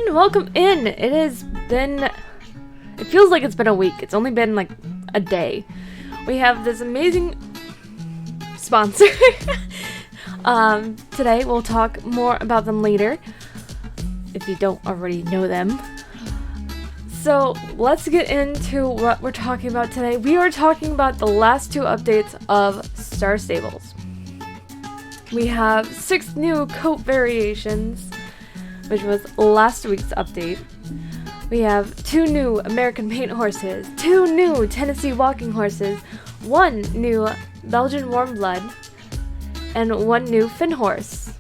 everyone, welcome in. It feels like it's been a week. It's only been like a day. We have this amazing sponsor. Today we'll talk more about them later, if you don't already know them. So let's get into what we're talking about today. We are talking about the last two updates of Star Stables. We have 6 new coat variations, which was last week's update. We have 2 new American paint horses, 2 new Tennessee walking horses, 1 new Belgian warm blood, and 1 new Finn horse.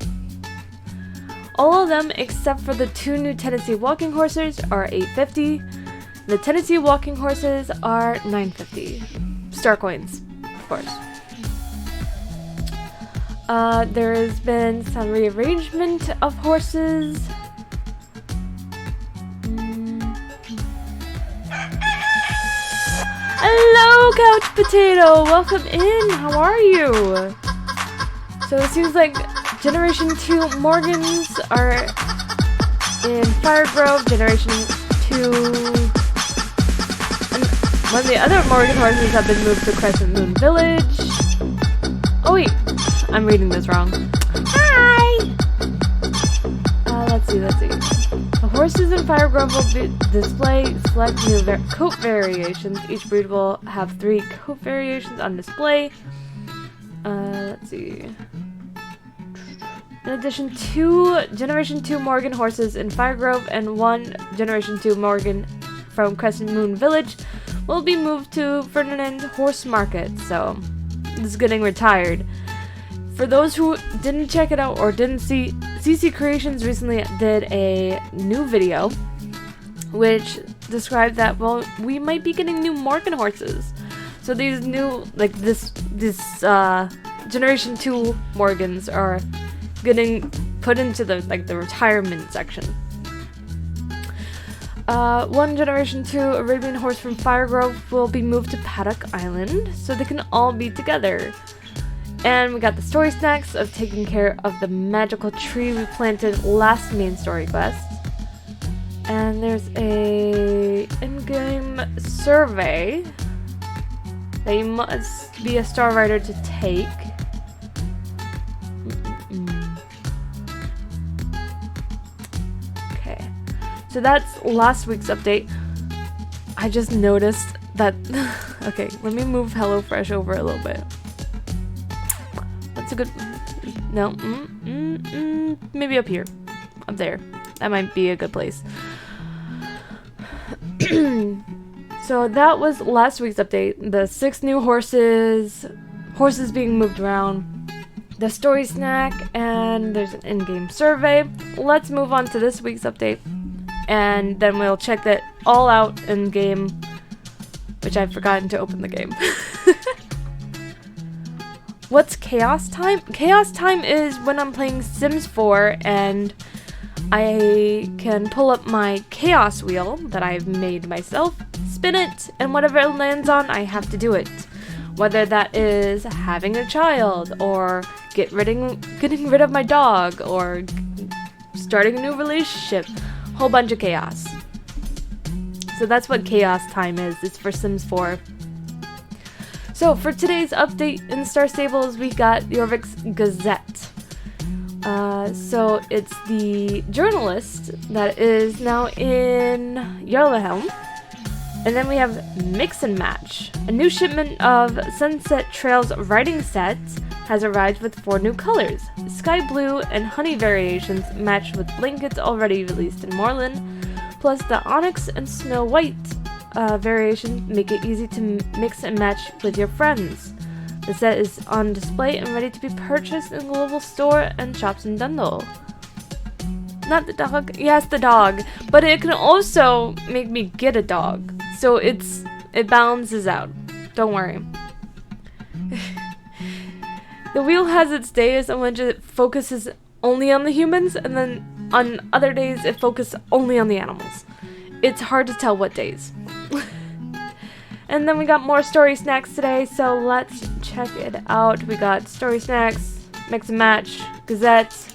All of them except for the 2 new Tennessee walking horses are $8.50. The Tennessee walking horses are $9.50. Star coins, of course. There has been some rearrangement of horses. Hello, Couch Potato! Welcome in! How are you? So it seems like Generation 2 Morgans are in Fire Grove, Generation 2... and one of the other Morgan horses have been moved to Crescent Moon Village. Oh wait, I'm reading this wrong. Hi! Let's see. The horses in Fire Grove will display select new coat variations. Each breed will have 3 coat variations on display. Let's see. In addition, 2 Generation 2 Morgan horses in Fire Grove and 1 Generation 2 Morgan from Crescent Moon Village will be moved to Ferdinand Horse Market. So, this is getting retired. For those who didn't check it out or didn't see, CC Creations recently did a new video which described that, well, we might be getting new Morgan horses. So these new, like this Generation 2 Morgans are getting put into the retirement section. 1 Generation 2 Arabian horse from Fire Grove will be moved to Paddock Island so they can all be together. And we got the story snacks of taking care of the magical tree we planted last main story quest. And there's a in-game survey that you must be a Star Rider to take. Okay, so that's last week's update. I just noticed that... okay, let me move HelloFresh over a little bit. That's a good... no, maybe up here. Up there. That might be a good place. So that was last week's update. The 6 new horses being moved around, the story snack, and there's an in-game survey. Let's move on to this week's update, and then we'll check that all out in-game, which I've forgotten to open the game. What's Chaos Time? Chaos Time is when I'm playing Sims 4 and I can pull up my Chaos Wheel that I've made myself, spin it, and whatever it lands on, I have to do it. Whether that is having a child, or getting rid of my dog, or starting a new relationship. Whole bunch of chaos. So that's what Chaos Time is. It's for Sims 4. So for today's update in Star Stables, we got Jorvik's Gazette. So it's the journalist that is now in Jarlahelm. And then we have Mix and Match. A new shipment of Sunset Trails writing sets has arrived with 4 new colors. Sky blue and honey variations matched with blankets already released in Moreland, plus the onyx and snow white variations make it easy to mix and match with your friends. The set is on display and ready to be purchased in the local store and shops in Dundle. Not the dog. Yes, the dog. But it can also make me get a dog. So it balances out. Don't worry. The wheel has its days on which it focuses only on the humans, and then on other days it focuses only on the animals. It's hard to tell what days. And then we got more story snacks today, so let's check it out. We got story snacks, mix and match, gazettes,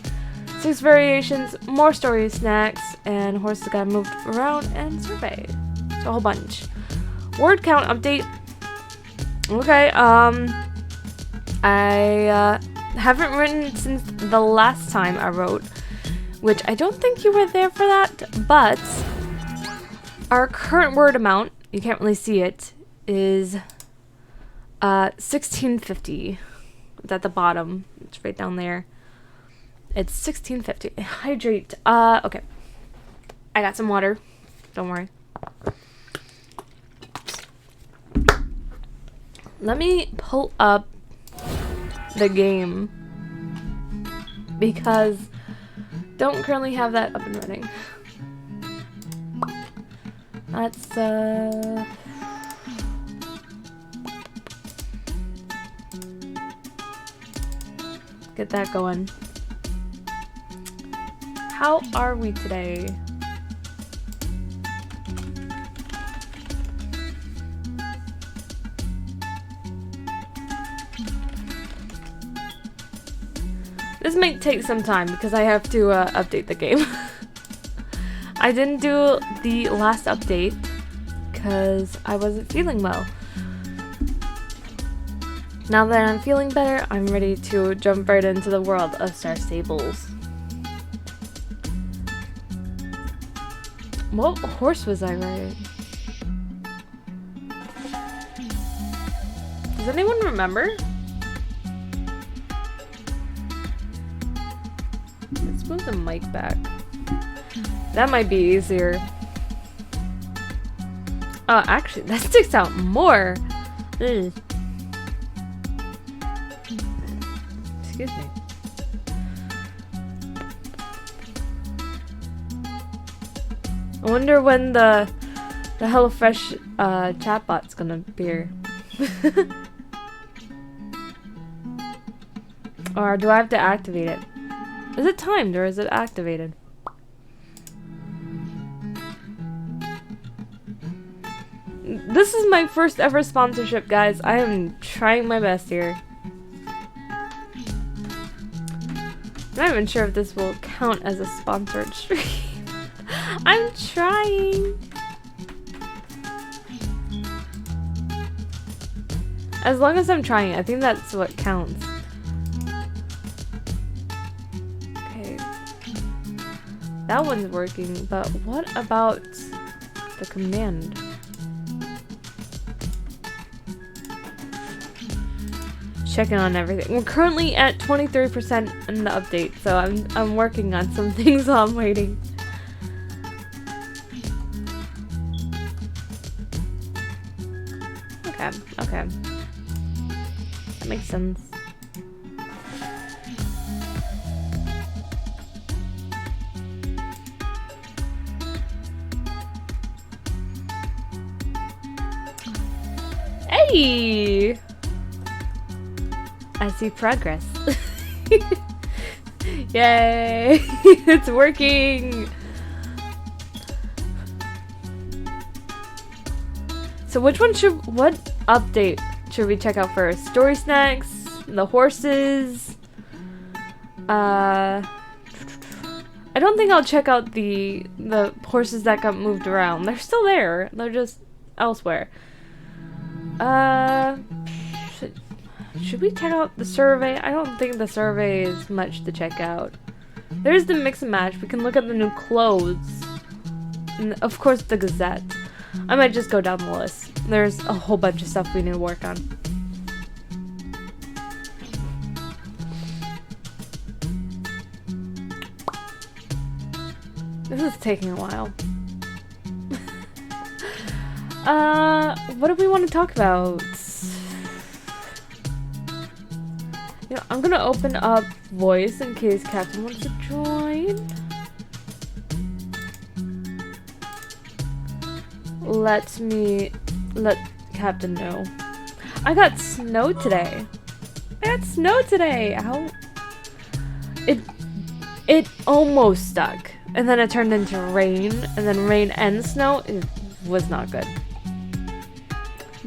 6 variations, more story snacks, and horses got moved around and survey. So a whole bunch. Word count update. Okay, I haven't written since the last time I wrote, which I don't think you were there for that, but our current word amount, you can't really see it, is 1650. It's at the bottom. It's right down there. It's 1650. Hydrate. Okay. I got some water. Don't worry. Let me pull up the game because don't currently have that up and running. Let's get that going. How are we today? This might take some time because I have to update the game. I didn't do the last update because I wasn't feeling well. Now that I'm feeling better, I'm ready to jump right into the world of Star Stables. What horse was I riding? Does anyone remember? Let's move the mic back. That might be easier. Oh, actually, that sticks out more. Ugh. Excuse me. I wonder when the HelloFresh chatbot's gonna appear. Or do I have to activate it? Is it timed or is it activated? This is my first ever sponsorship, guys. I am trying my best here. I'm not even sure if this will count as a sponsored stream. I'm trying. As long as I'm trying, I think that's what counts. Okay. That one's working, but what about the command? Checking on everything. We're currently at 23% in the update, so I'm working on some things while I'm waiting. Okay. That makes sense. Hey! I see progress. Yay! It's working! So what update should we check out first? Story snacks? The horses? I don't think I'll check out the horses that got moved around. They're still there. They're just elsewhere. Should we check out the survey? I don't think the survey is much to check out. There's the mix and match. We can look at the new clothes. And of course the Gazette. I might just go down the list. There's a whole bunch of stuff we need to work on. This is taking a while. What do we want to talk about? You know, I'm gonna open up voice in case Captain wants to join. Let Captain know. I got snow today. How? It almost stuck. And then it turned into rain. And then rain and snow. It was not good.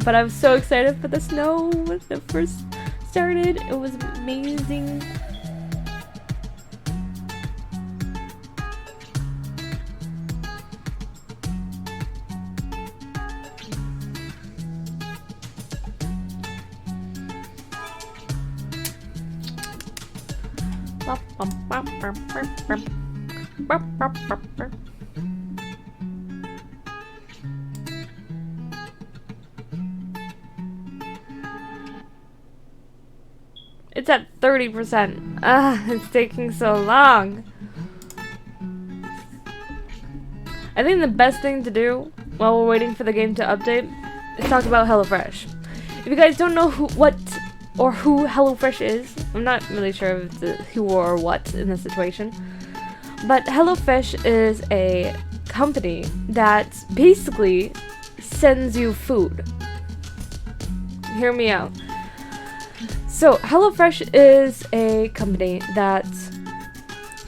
But I was so excited for the snow when it first started. It was amazing. It's at 30%. It's taking so long. I think the best thing to do while we're waiting for the game to update is talk about HelloFresh. If you guys don't know who HelloFresh is, I'm not really sure if it's who or what in this situation, but HelloFresh is a company that basically sends you food. Hear me out. So HelloFresh is a company that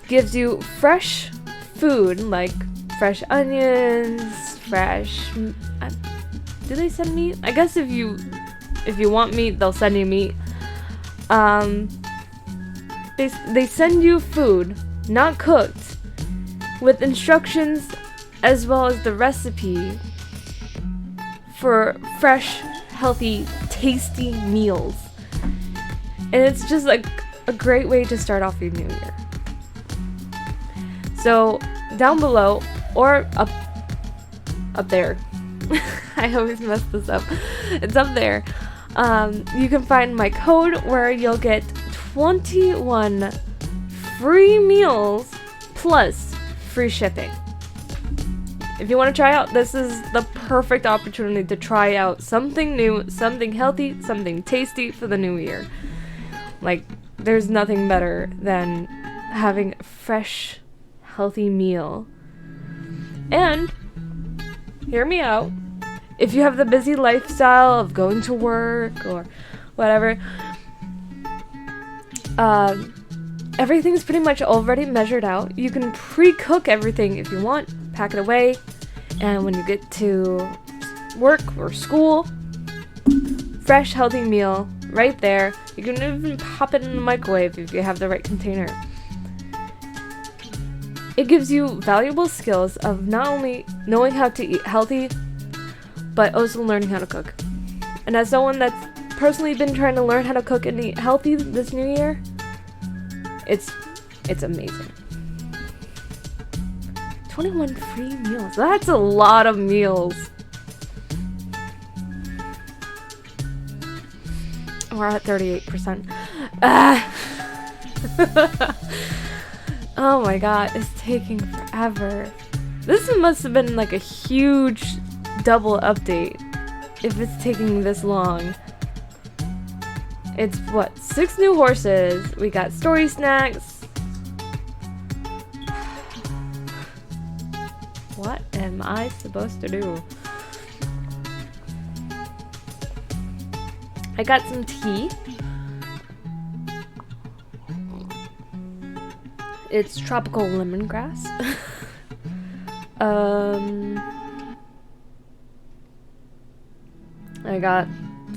gives you fresh food, like fresh onions, fresh... do they send meat? I guess if you want meat, they'll send you meat. They send you food, not cooked, with instructions as well as the recipe for fresh, healthy, tasty meals. And it's just like a great way to start off your new year. So down below or up there, I always mess this up. It's up there. You can find my code where you'll get 21 free meals plus free shipping. If you want to try out, this is the perfect opportunity to try out something new, something healthy, something tasty for the new year. Like, there's nothing better than having a fresh, healthy meal. And, hear me out, if you have the busy lifestyle of going to work or whatever, everything's pretty much already measured out. You can pre-cook everything if you want, pack it away, and when you get to work or school, fresh, healthy meal right there. You can even pop it in the microwave if you have the right container. It gives you valuable skills of not only knowing how to eat healthy, but also learning how to cook. And as someone that's personally been trying to learn how to cook and eat healthy this new year, it's amazing. 21 free meals. That's a lot of meals. We're at 38%. Oh my god, it's taking forever. This must have been like a huge double update if it's taking this long. It's what, 6 new horses. We got story snacks. What am I supposed to do? I got some tea. It's tropical lemongrass. I got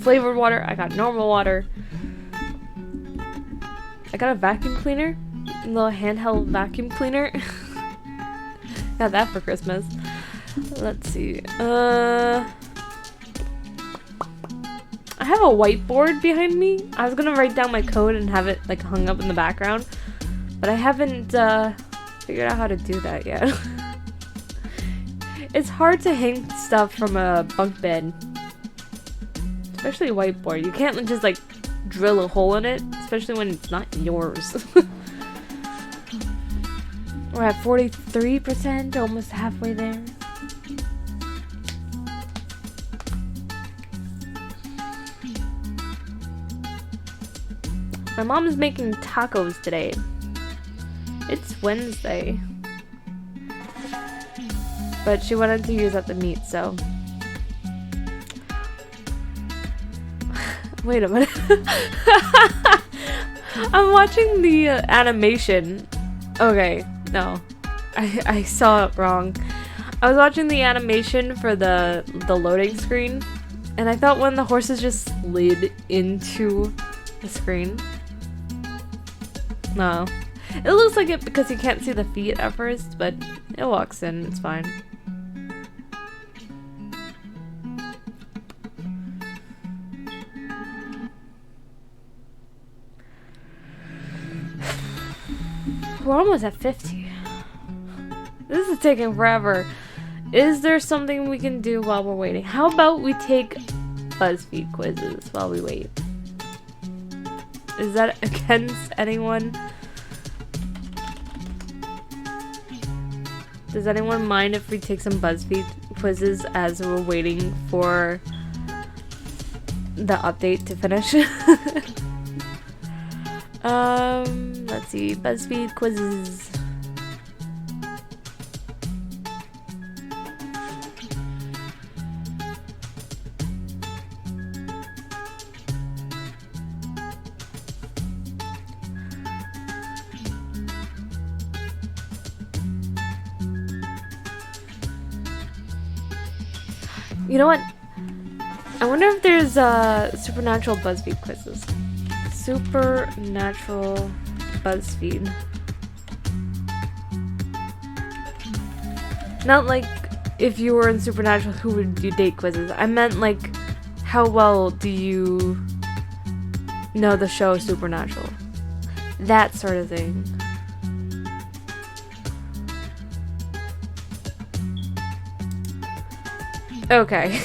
flavored water. I got normal water. I got a vacuum cleaner. A little handheld vacuum cleaner. Got that for Christmas. Let's see. I have a whiteboard behind me. I was gonna write down my code and have it like hung up in the background, but I haven't figured out how to do that yet. It's hard to hang stuff from a bunk bed, especially a whiteboard. You can't just like drill a hole in it, especially when it's not yours. We're at 43%, almost halfway there. My mom is making tacos today. It's Wednesday. But she wanted to use up the meat, so... Wait a minute. I'm watching the animation. Okay, no. I saw it wrong. I was watching the animation for the loading screen, and I thought one of the horses just slid into the screen. No. It looks like it because you can't see the feet at first, but it walks in, it's fine. We're almost at 50. This is taking forever. Is there something we can do while we're waiting? How about we take BuzzFeed quizzes while we wait? Is that against anyone? Does anyone mind if we take some BuzzFeed quizzes as we're waiting for the update to finish? Let's see. BuzzFeed quizzes. You know what? I wonder if there's supernatural BuzzFeed quizzes. Supernatural BuzzFeed. Not like if you were in Supernatural, who would you date quizzes. I meant like, how well do you know the show Supernatural? That sort of thing. Okay.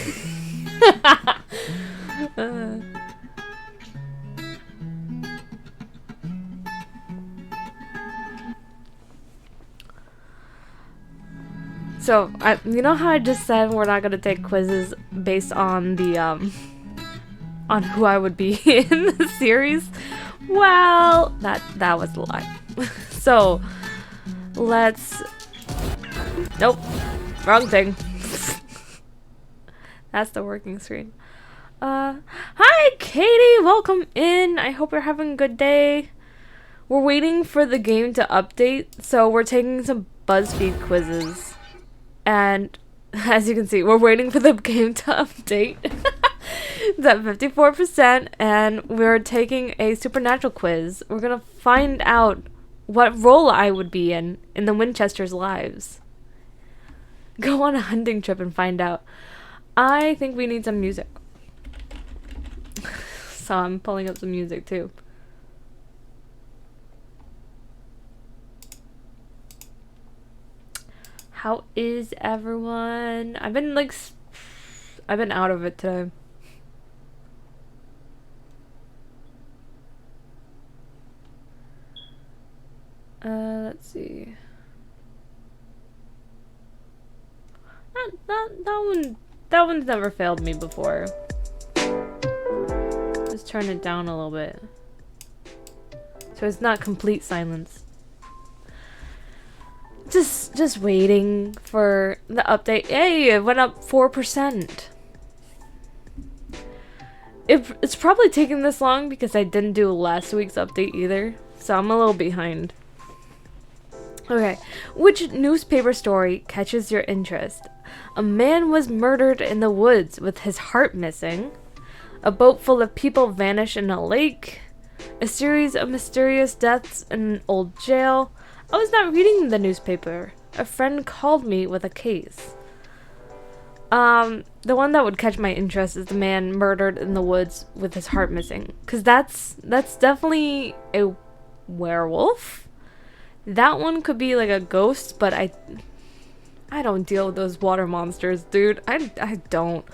So, you know how I just said we're not gonna take quizzes based on the, on who I would be in the series? Well, that was a lie. So, let's... Nope. Wrong thing. That's the working screen. Hi, Katie! Welcome in! I hope you're having a good day. We're waiting for the game to update, so we're taking some BuzzFeed quizzes. And, as you can see, we're waiting for the game to update. It's at 54%, and we're taking a Supernatural quiz. We're gonna find out what role I would be in the Winchesters' lives. Go on a hunting trip and find out. I think we need some music. So I'm pulling up some music too. How is everyone? I've been out of it today. Let's see. That one's never failed me before. Just turn it down a little bit. So it's not complete silence. Just waiting for the update. Hey, it went up 4%. It's probably taking this long because I didn't do last week's update either. So I'm a little behind. Okay, which newspaper story catches your interest? A man was murdered in the woods with his heart missing. A boat full of people vanish in a lake. A series of mysterious deaths in an old jail. I was not reading the newspaper. A friend called me with a case. The one that would catch my interest is the man murdered in the woods with his heart missing. 'Cause that's definitely a werewolf. That one could be like a ghost, but I don't deal with those water monsters, dude. I don't.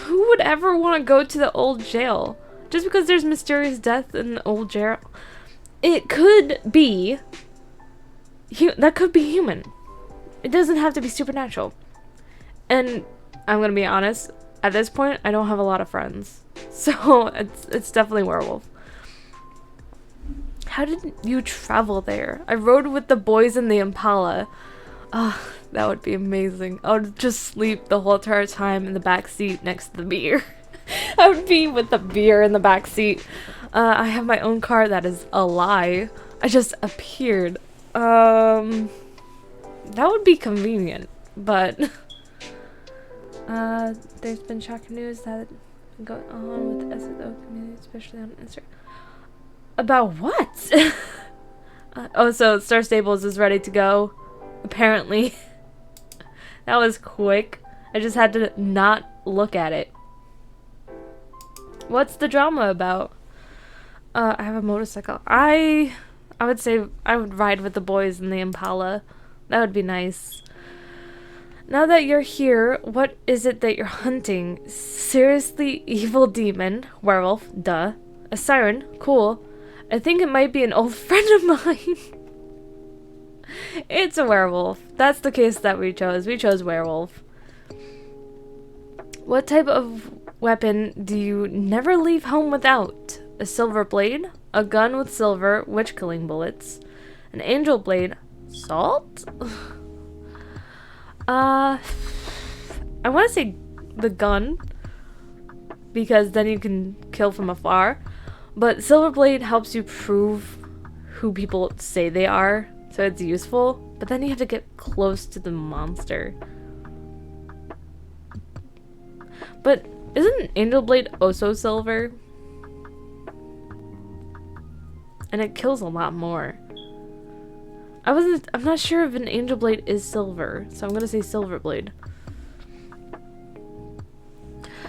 Who would ever want to go to the old jail? Just because there's mysterious death in the old jail? It could be... that could be human. It doesn't have to be supernatural. And I'm gonna be honest, at this point, I don't have a lot of friends. So, it's definitely werewolf. How did you travel there? I rode with the boys in the Impala. Ah, that would be amazing. I would just sleep the whole entire time in the back seat next to the beer. I would be with the beer in the back seat. I have my own car. That is a lie. I just appeared. That would be convenient, but there's been shocking news that going on with the SSO community, especially on Instagram. About what? Oh, so Star Stables is ready to go. Apparently. That was quick. I just had to not look at it. What's the drama about? I have a motorcycle. I would say I would ride with the boys in the Impala. That would be nice. Now that you're here, what is it that you're hunting? Seriously, evil demon, werewolf, duh. A siren, cool. I think it might be an old friend of mine. It's a werewolf. That's the case that we chose. We chose werewolf. What type of weapon do you never leave home without? A silver blade? A gun with silver, witch-killing bullets? An angel blade? Salt? I want to say the gun, because then you can kill from afar. But silver blade helps you prove who people say they are, so it's useful. But then you have to get close to the monster. But isn't angel blade also silver? And it kills a lot more. I'm not sure if an angel blade is silver, so I'm gonna say silver blade.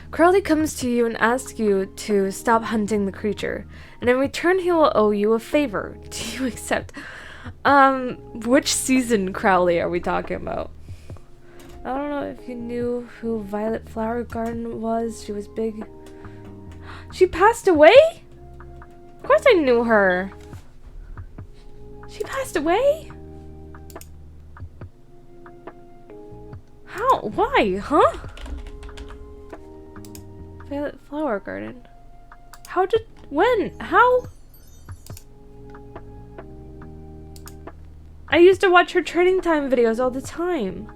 Crowley comes to you and asks you to stop hunting the creature, and in return he will owe you a favor. Do you accept? Which season Crowley are we talking about? I don't know if you knew who Violet Flower Garden was. She was big. She passed away? Of course I knew her. She passed away? How? Why? Huh? Violet Flower Garden. How did... When? How? I used to watch her training time videos all the time.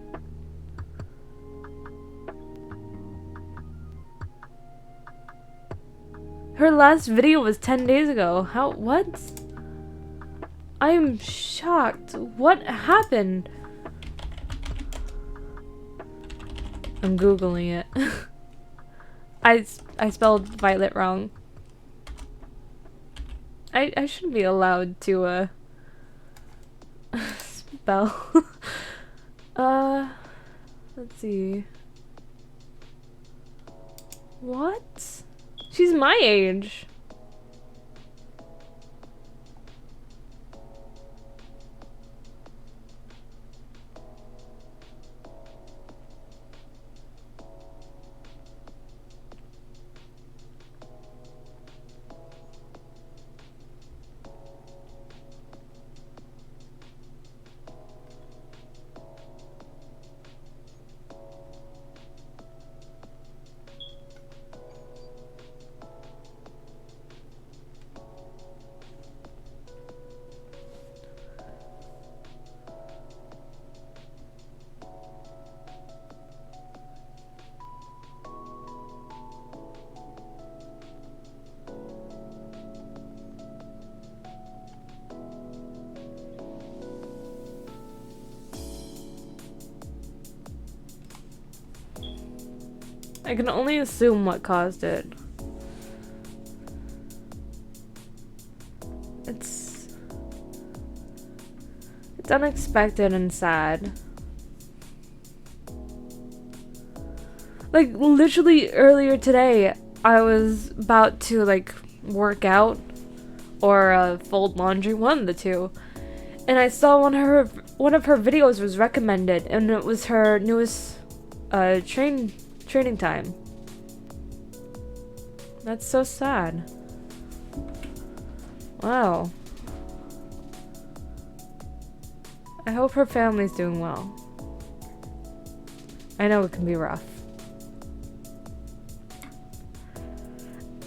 Her last video was 10 days ago. How? What? I am shocked. What happened? I'm Googling it. I spelled Violet wrong. I shouldn't be allowed to spell. Let's see. What? She's my age. I can only assume what caused it. It's unexpected and sad. Like, literally earlier today, I was about to, like, work out or fold laundry, one of the two. And I saw one of her videos was recommended, and it was her newest training time. That's so sad. Wow. I hope her family's doing well. I know it can be rough.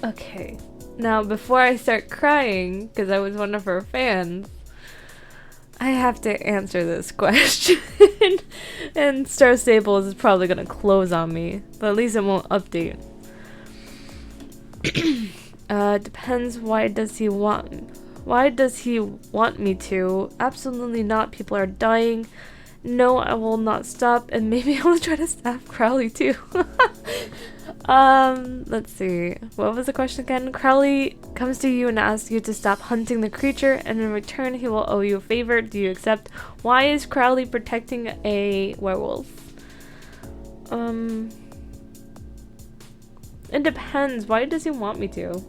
Okay. Now, before I start crying, because I was one of her fans, I have to answer this question. And Star Staples is probably gonna close on me, but at least it won't update. Depends. Why does he want me to? Absolutely not. People are dying. No, I will not stop, and maybe I will try to stab Crowley too. Let's see. What was the question again? Crowley comes to you and asks you to stop hunting the creature, and in return he will owe you a favor. Do you accept? Why is Crowley protecting a werewolf? It depends. Why does he want me to?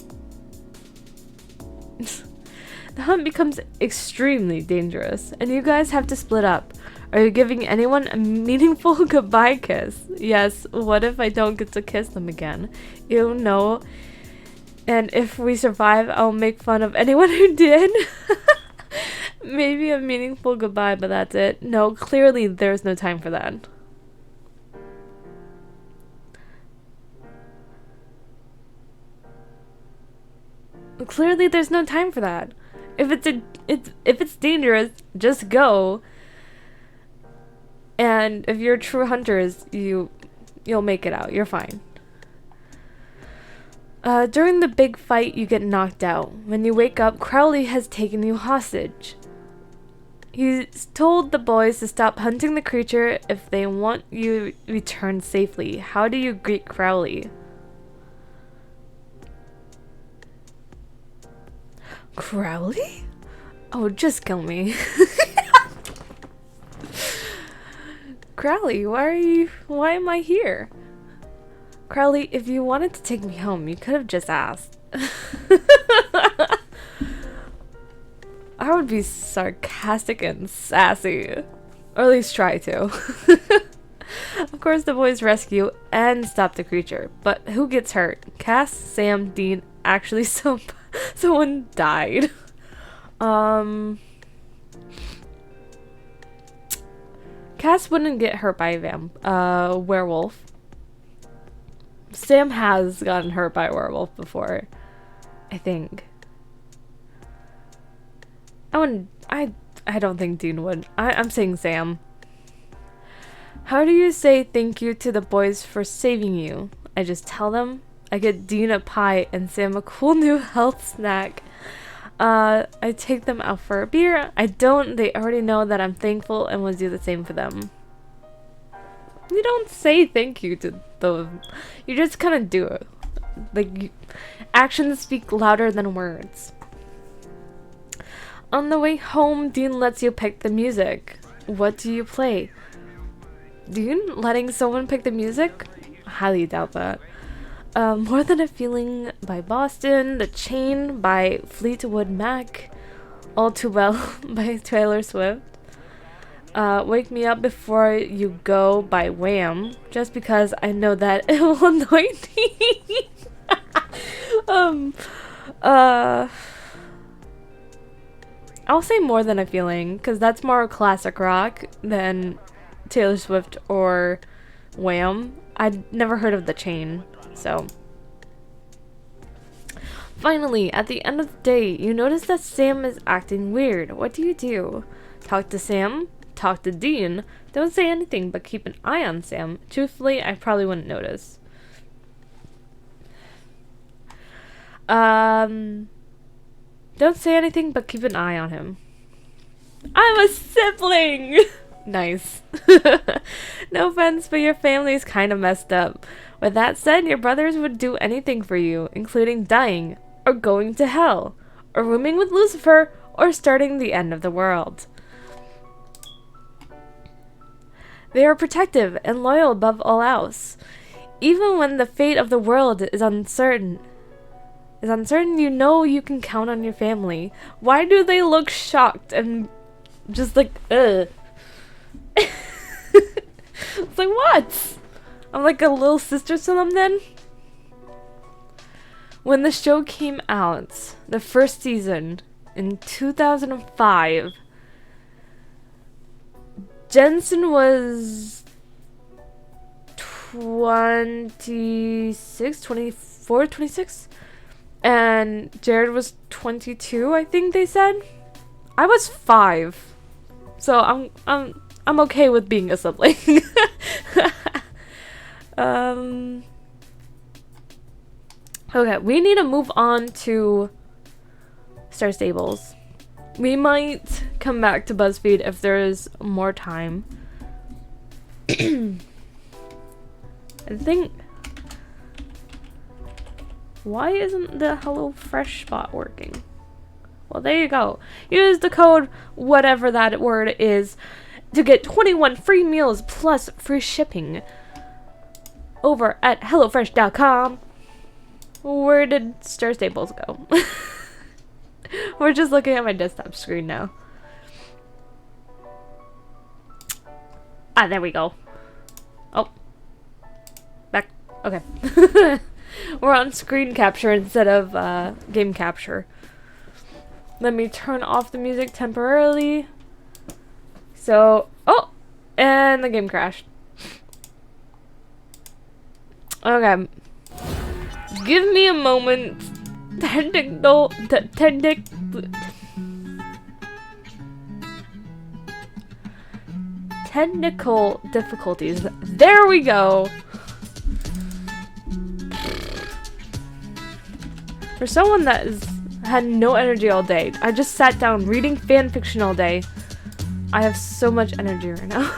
The hunt becomes extremely dangerous, and you guys have to split up. Are you giving anyone a meaningful goodbye kiss? Yes, what if I don't get to kiss them again? Ew, no. And if we survive, I'll make fun of anyone who did. Maybe a meaningful goodbye, but that's it. No, clearly there's no time for that. Clearly there's no time for that. If it's dangerous, just go. And if you're true hunters, you'll make it out. You're fine. During the big fight, you get knocked out. When you wake up, Crowley has taken you hostage. He's told the boys to stop hunting the creature if they want you returned safely. How do you greet Crowley? Crowley? Oh, just kill me. Crowley, why am I here? Crowley, if you wanted to take me home, you could have just asked. I would be sarcastic and sassy. Or at least try to. Of course, the boys rescue and stop the creature. But who gets hurt? Cass, Sam, Dean, actually someone died. Cass wouldn't get hurt by a werewolf. Sam has gotten hurt by a werewolf before, I think. I don't think Dean would. I'm saying Sam. How do you say thank you to the boys for saving you? I just tell them. I get Dean a pie and Sam a cool new health snack. I take them out for a beer. I don't. They already know that I'm thankful and will do the same for them. You don't say thank you to them. You just kind of do it. Like, actions speak louder than words. On the way home, Dean lets you pick the music. What do you play? Dean letting someone pick the music? I highly doubt that. More Than a Feeling by Boston, The Chain by Fleetwood Mac, All Too Well by Taylor Swift, Wake Me Up Before You Go by Wham, just because I know that it will annoy me. I'll say More Than a Feeling, because that's more classic rock than Taylor Swift or Wham. I'd never heard of The Chain, so. Finally, at the end of the day, you notice that Sam is acting weird. What do you do? Talk to Sam? Talk to Dean? Don't say anything, but keep an eye on Sam. Truthfully, I probably wouldn't notice. Don't say anything, but keep an eye on him. I'm a sibling! Nice. No offense, but your family is kind of messed up. With that said, your brothers would do anything for you, including dying, or going to hell, or rooming with Lucifer, or starting the end of the world. They are protective and loyal above all else. Even when the fate of the world is uncertain, you know you can count on your family. Why do they look shocked and just like, ugh? It's like, what? I'm like a little sister to them then? When the show came out, the first season, in 2005, Jensen was 26, and Jared was 22, I think they said. I was 5, so I'm okay with being a sibling. Okay, we need to move on to Star Stables. We might come back to BuzzFeed if there's more time. I think... Why isn't the HelloFresh spot working? Well, there you go. Use the code, whatever that word is, to get 21 free meals plus free shipping over at HelloFresh.com. Where did Star Stables go? We're just looking at my desktop screen now. Ah, there we go. Oh. Back. Okay. We're on screen capture instead of game capture. Let me turn off the music temporarily. So, oh! And the game crashed. Okay. Give me a moment. Technical difficulties. There we go. For someone that had no energy all day, I just sat down reading fan fiction all day. I have so much energy right now.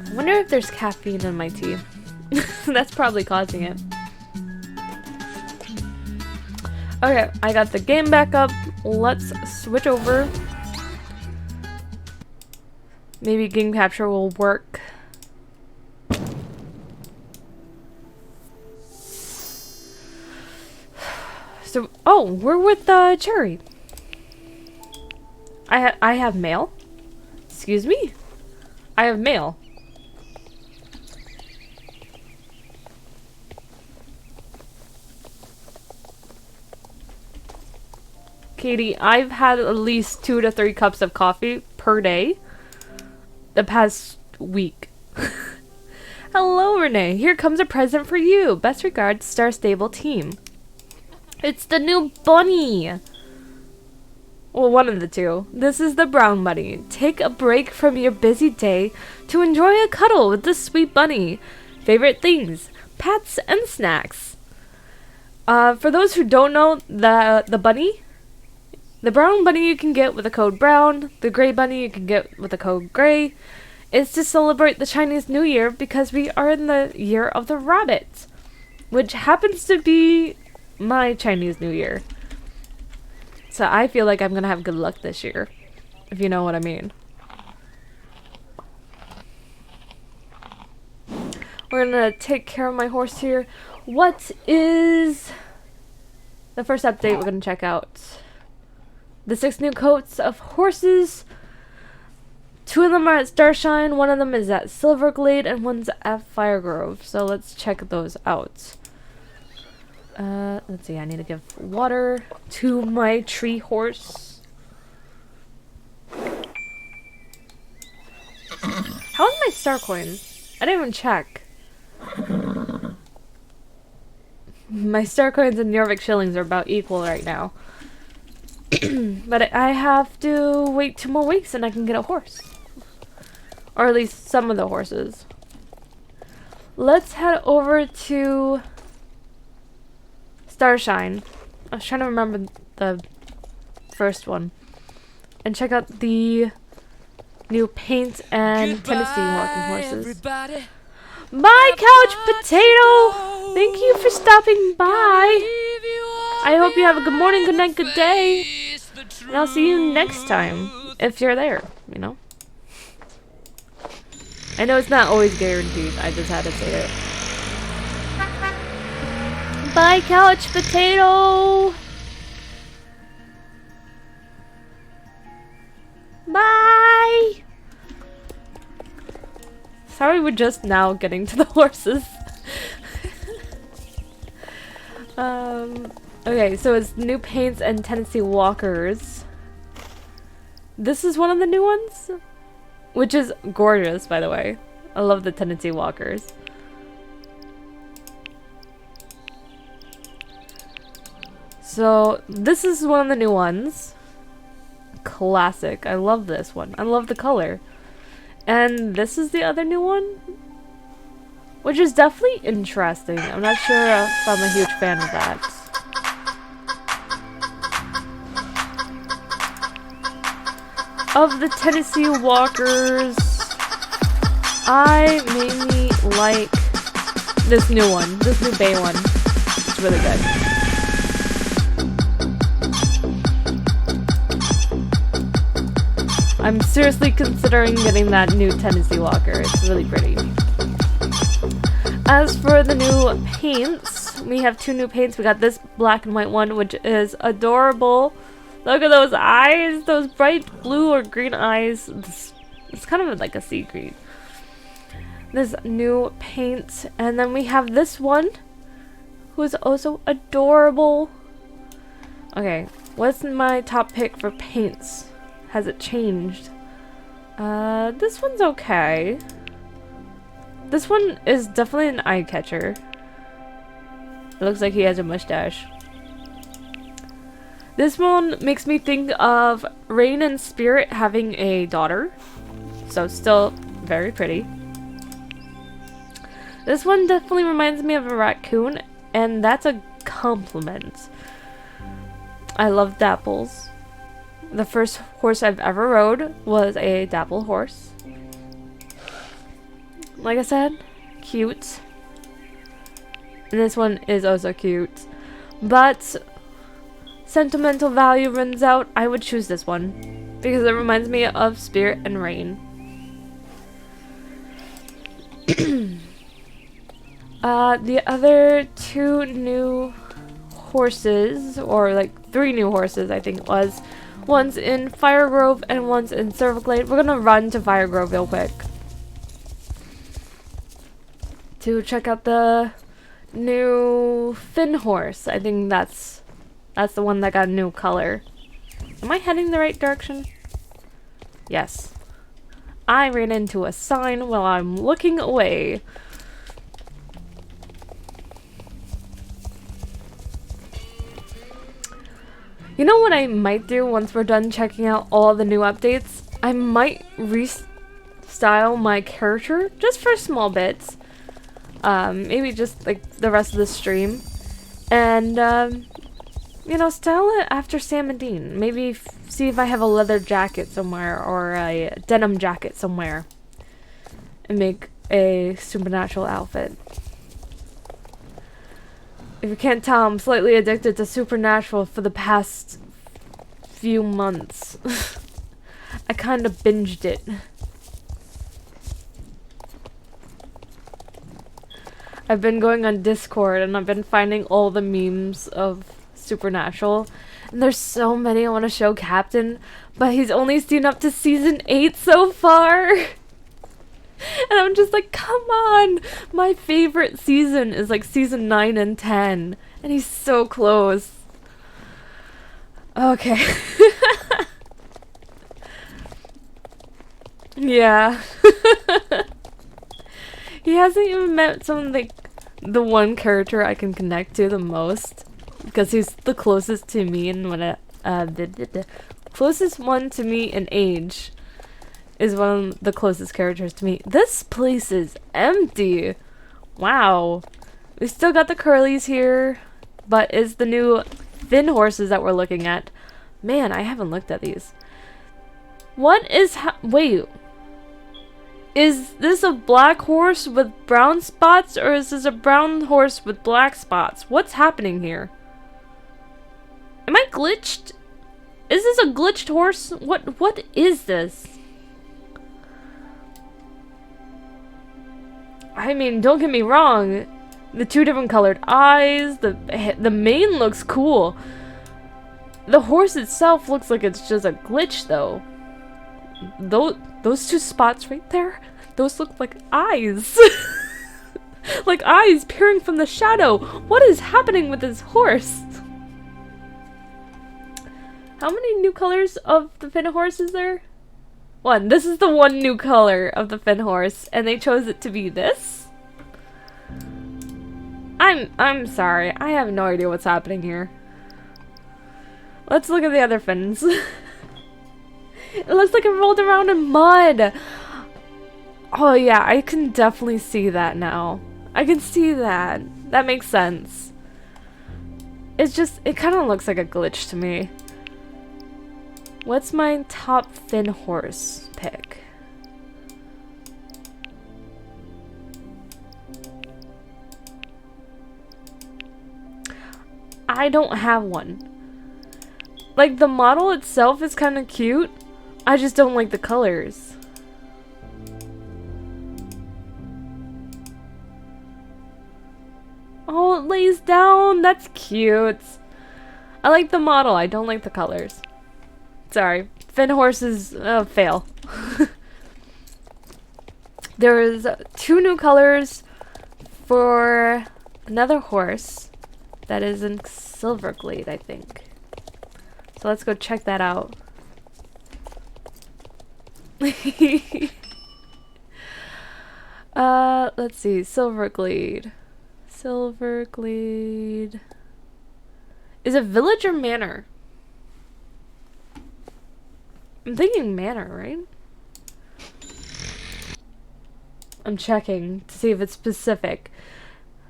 I wonder if there's caffeine in my tea. That's probably causing it. Okay, I got the game back up. Let's switch over. Maybe game capture will work. So, oh, we're with Cherry. I have mail. Excuse me? I have mail. Katie, I've had at least 2 to 3 cups of coffee per day the past week. Hello, Renee. Here comes a present for you. Best regards, Star Stable Team. It's the new bunny. Well, one of the two. This is the brown bunny. Take a break from your busy day to enjoy a cuddle with this sweet bunny. Favorite things, pets and snacks. For those who don't know, the bunny, the brown bunny you can get with the code brown, the gray bunny you can get with the code gray. It's to celebrate the Chinese New Year because we are in the year of the rabbit, which happens to be my Chinese New Year. So I feel like I'm gonna have good luck this year, if you know what I mean. We're gonna take care of my horse here. What is the first update we're gonna check out? The 6 new coats of horses. 2 of them are at Starshine, 1 of them is at Silverglade, and 1's at Firegrove. So let's check those out. Let's see, I need to give water to my tree horse. How's my star coin? I didn't even check. My star coins and Jorvik shillings are about equal right now. But I have to wait 2 more weeks and I can get a horse. Or at least some of the horses. Let's head over to Starshine. I was trying to remember the first one. And check out the new paint and Tennessee walking horses. Everybody. Bye, Couch Potato! Thank you for stopping by. I hope you have a good morning, good night, good day. And I'll see you next time. If you're there, you know. I know it's not always guaranteed. I just had to say it. Bye, Couch Potato! Bye! Sorry, we're just now getting to the horses. Okay, so it's new paints and Tennessee walkers. This is one of the new ones, which is gorgeous, by the way. I love the Tennessee walkers. So this is one of the new ones. Classic. I love this one. I love the color. And this is the other new one, which is definitely interesting. I'm not sure if I'm a huge fan of that. Of the Tennessee walkers, I mainly like this new one, this new bay one. It's really good. I'm seriously considering getting that new Tennessee walker. It's really pretty. As for the new paints, we have two new paints. We got this black and white one, which is adorable. Look at those eyes, those bright blue or green eyes. It's kind of like a sea green. This new paint, and then we have this one, who is also adorable. Okay, what's my top pick for paints? Has it changed? This one's okay. This one is definitely an eye catcher. It looks like he has a mustache. This one makes me think of Rain and Spirit having a daughter. So still very pretty. This one definitely reminds me of a raccoon, and that's a compliment. I love dapples. The first horse I've ever rode was a dapple horse. Like I said, cute. And this one is also cute. But sentimental value runs out. I would choose this one because it reminds me of Spirit and Rain. The other two new horses, or like 3 new horses I think it was. One's in Firegrove and one's in Silverglade. We're gonna run to Firegrove real quick to check out the new Finn horse. I think that's the one that got a new color. Am I heading the right direction? Yes. I ran into a sign while I'm looking away. You know what I might do once we're done checking out all the new updates? I might restyle my character just for small bits. Maybe just like the rest of the stream. And, you know, style it after Sam and Dean. Maybe see if I have a leather jacket somewhere or a denim jacket somewhere. And make a supernatural outfit. If you can't tell, I'm slightly addicted to Supernatural for the past few months. I kind of binged it. I've been going on Discord and I've been finding all the memes of Supernatural. And there's so many I want to show Captain, but he's only seen up to season 8 so far. And I'm just like, come on! My favorite season is like season 9 and 10. And he's so close. Okay. Yeah. He hasn't even met some, like, the one character I can connect to the most. Because he's the closest to me in what the closest one to me in age. Is one of the closest characters to me. This place is empty. Wow. We still got the curlies here, but it's the new Finn horses that we're looking at. Man, I haven't looked at these. What is wait. Is this a black horse with brown spots, or is this a brown horse with black spots? What's happening here? Am I glitched? Is this a glitched horse? What is this? I mean, don't get me wrong. The 2 different colored eyes, the mane looks cool. The horse itself looks like it's just a glitch, though. Those 2 spots right there, those look like eyes. Like eyes peering from the shadow. What is happening with this horse? How many new colors of the Finn horse is there? 1. This is the one new color of the Finn horse, and they chose it to be this? I'm sorry. I have no idea what's happening here. Let's look at the other Finns. It looks like it rolled around in mud. Oh yeah, I can definitely see that now. I can see that. That makes sense. It's just, it kind of looks like a glitch to me. What's my top Finn horse pick? I don't have one. Like, the model itself is kind of cute. I just don't like the colors. Oh, it lays down. That's cute. I like the model. I don't like the colors. Sorry. Finn horses fail. There's 2 new colors for another horse that is in Silverglade, I think. So let's go check that out. Let's see. Silverglade. Silverglade. Is it village or manor? I'm thinking manor, right? I'm checking to see if it's specific.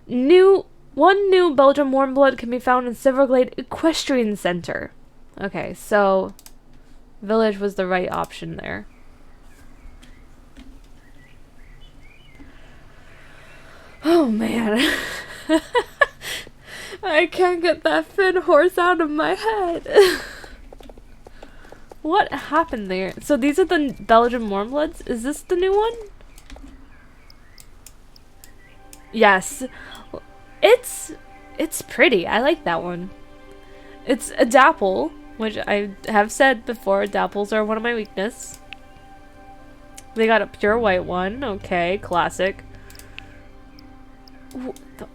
One new Belgian warmblood can be found in Silverglade Equestrian Center. Okay, so village was the right option there. Oh man. I can't get that Finn horse out of my head. What happened there? So these are the Belgian warmbloods? Is this the new one? Yes. It's pretty. I like that one. It's a dapple, which I have said before, dapples are one of my weaknesses. They got a pure white one. Okay, classic.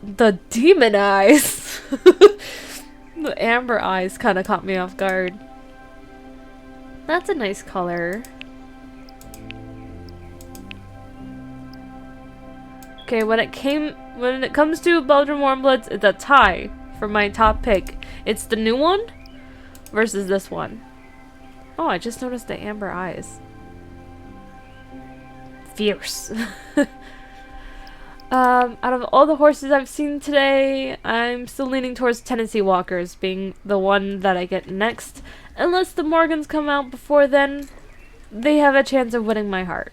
The demon eyes. The amber eyes kind of caught me off guard. That's a nice color. Okay, when it comes to Belgian warmbloods, it's a tie for my top pick. It's the new one versus this one. Oh, I just noticed the amber eyes. Fierce. Out of all the horses I've seen today, I'm still leaning towards Tennessee Walkers being the one that I get next. Unless the Morgans come out before then, they have a chance of winning my heart.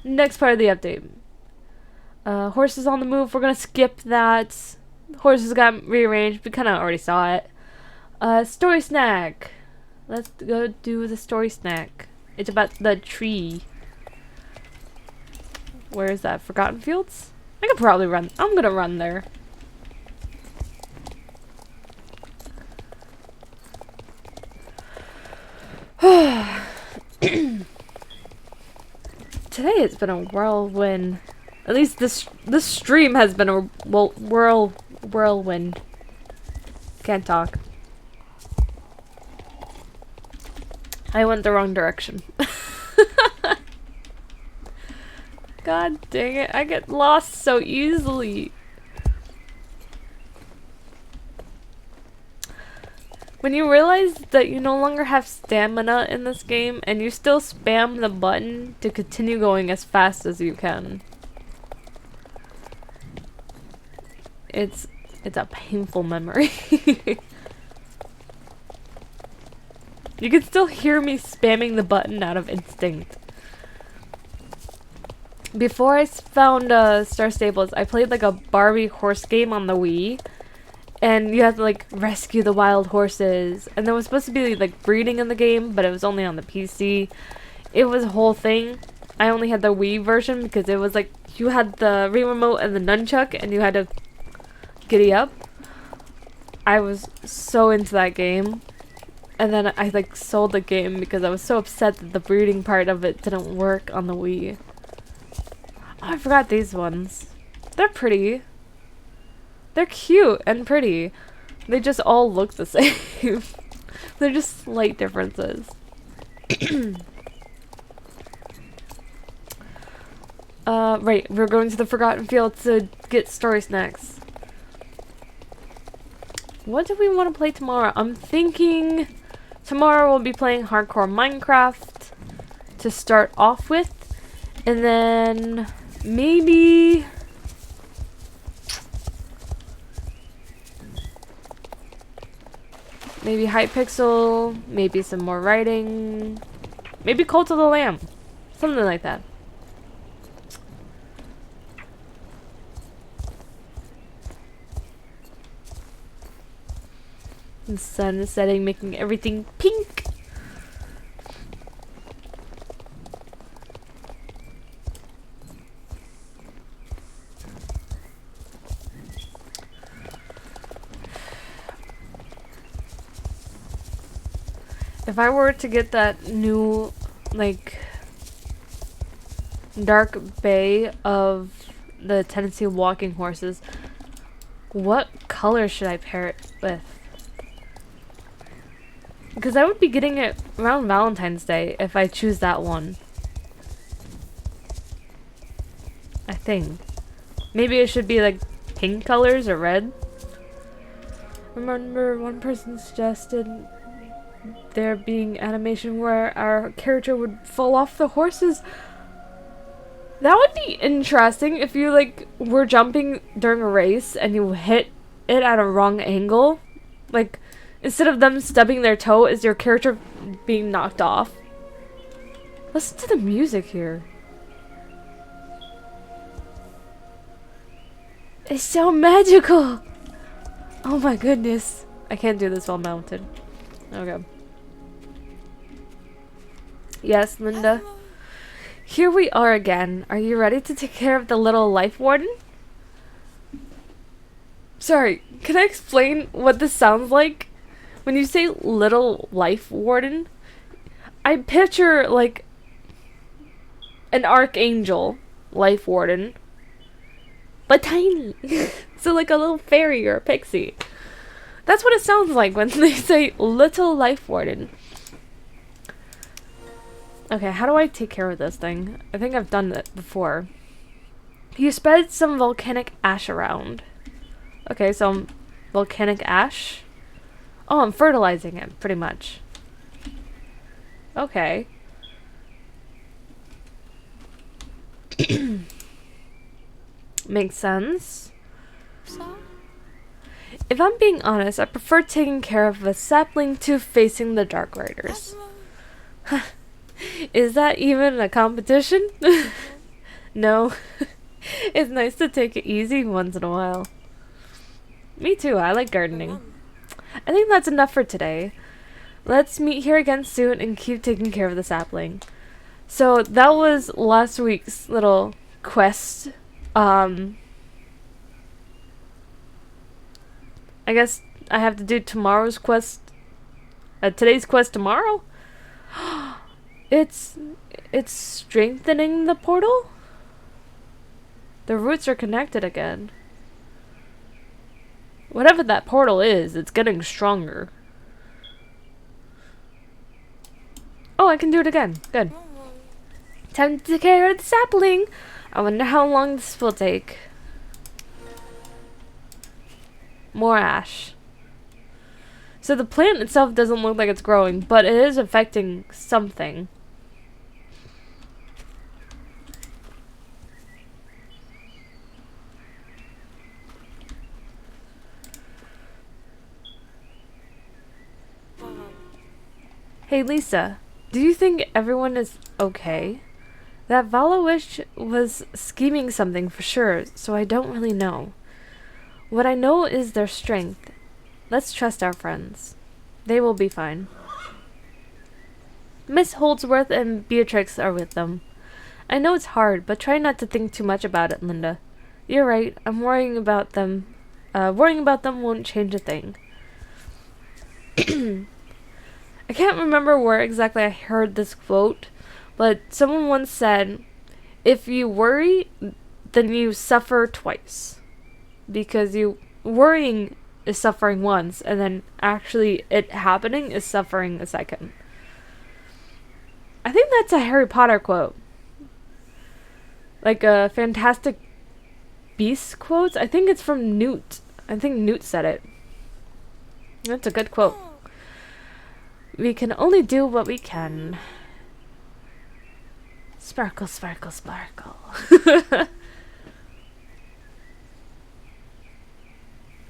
Next part of the update. Horses on the move, we're gonna skip that. Horses got rearranged, we kinda already saw it. Story snack. Let's go do the story snack. It's about the tree. Where is that? Forgotten Fields? I could probably run. I'm gonna run there. Today it's been a whirlwind. At least this stream has been a whirlwind. Can't talk. I went the wrong direction. God dang it, I get lost so easily. When you realize that you no longer have stamina in this game and you still spam the button to continue going as fast as you can. It's a painful memory. You can still hear me spamming the button out of instinct. Before I found Star Stables, I played like a Barbie horse game on the Wii. And you had to like rescue the wild horses. And there was supposed to be like breeding in the game, but it was only on the PC. It was a whole thing. I only had the Wii version because it was like you had the Wii remote and the nunchuck and you had to giddy up. I was so into that game. And then I like sold the game because I was so upset that the breeding part of it didn't work on the Wii. Oh, I forgot these ones. They're pretty. They're cute and pretty. They just all look the same. They're just slight differences. Right, we're going to the Forgotten Fields to get story snacks. What do we want to play tomorrow? I'm thinking tomorrow we'll be playing Hardcore Minecraft to start off with. And then maybe Hypixel, maybe some more writing, maybe Cult of the Lamb, something like that. The sun is setting, making everything pink. If I were to get that new, like, dark bay of the Tennessee walking horses, what color should I pair it with? Because I would be getting it around Valentine's Day if I choose that one. I think. Maybe it should be like pink colors or red. Remember, one person suggested there being animation where our character would fall off the horses. That would be interesting if you like were jumping during a race and you hit it at a wrong angle. Like, instead of them stubbing their toe, is your character being knocked off? Listen to the music here. It's so magical! Oh my goodness. I can't do this while mounted. Okay. Yes, Linda. Here we are again. Are you ready to take care of the little life warden? Sorry, can I explain what this sounds like? When you say little life warden, I picture like an archangel life warden, but tiny. So like a little fairy or a pixie. That's what it sounds like when they say little life warden. Okay, how do I take care of this thing? I think I've done that before. You spread some volcanic ash around. Okay, so volcanic ash. Oh, I'm fertilizing it, pretty much. Okay. Makes sense. If I'm being honest, I prefer taking care of a sapling to facing the Dark Riders. Is that even a competition? No. It's nice to take it easy once in a while. Me too, I like gardening. I think that's enough for today. Let's meet here again soon and keep taking care of the sapling. So that was last week's little quest. I guess I have to do tomorrow's quest. Today's quest tomorrow? It's strengthening the portal? The roots are connected again. Whatever that portal is, it's getting stronger. Oh, I can do it again. Good. Time to take care of the sapling. I wonder how long this will take. More ash. So the plant itself doesn't look like it's growing, but it is affecting something. Hey Lisa, do you think everyone is okay? That Vala-Witch was scheming something for sure, so I don't really know. What I know is their strength. Let's trust our friends. They will be fine. Miss Holdsworth and Beatrix are with them. I know it's hard, but try not to think too much about it, Linda. You're right, I'm worrying about them. Worrying about them won't change a thing. I can't remember where exactly I heard this quote, but someone once said, if you worry, then you suffer twice. Because worrying is suffering once, and then actually it happening is suffering a second. I think that's a Harry Potter quote. Like a Fantastic Beasts quote. I think it's from Newt. I think Newt said it. That's a good quote. We can only do what we can. Sparkle, sparkle, sparkle.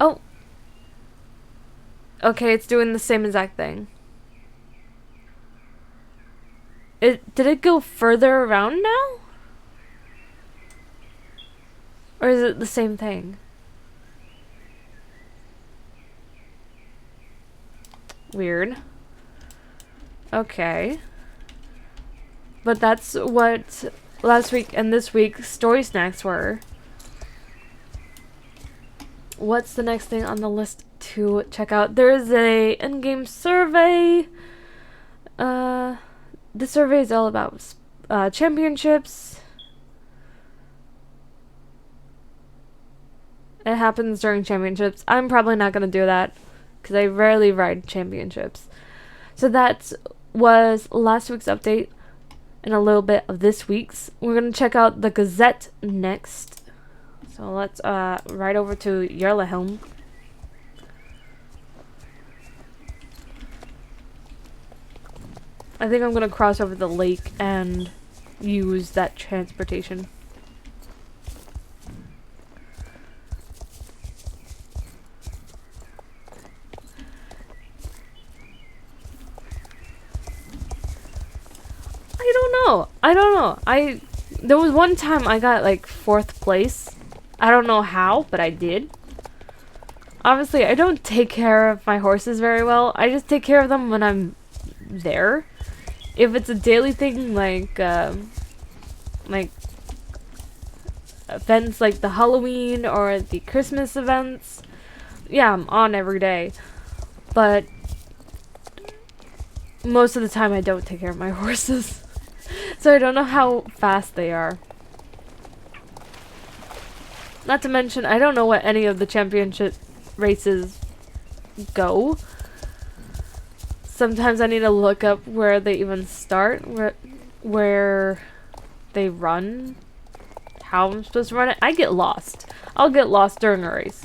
Oh. Okay, it's doing the same exact thing. Did it go further around now? Or is it the same thing? Weird. Okay. But that's what last week and this week story snacks were. What's the next thing on the list to check out? There is a in-game survey. This survey is all about championships. It happens during championships. I'm probably not going to do that because I rarely ride championships. So that was last week's update and a little bit of this week's. We're going to check out the Gazette next. So let's ride over to Yarlahelm. I think I'm going to cross over the lake and use that transportation. I don't know. There was one time I got like 4th place. I don't know how, but I did. Obviously, I don't take care of my horses very well. I just take care of them when I'm there. If it's a daily thing, like events like the Halloween or the Christmas events, yeah, I'm on every day. But most of the time, I don't take care of my horses. So I don't know how fast they are. Not to mention, I don't know what any of the championship races go. Sometimes I need to look up where they even start, where they run, how I'm supposed to run it. I get lost. I'll get lost during a race.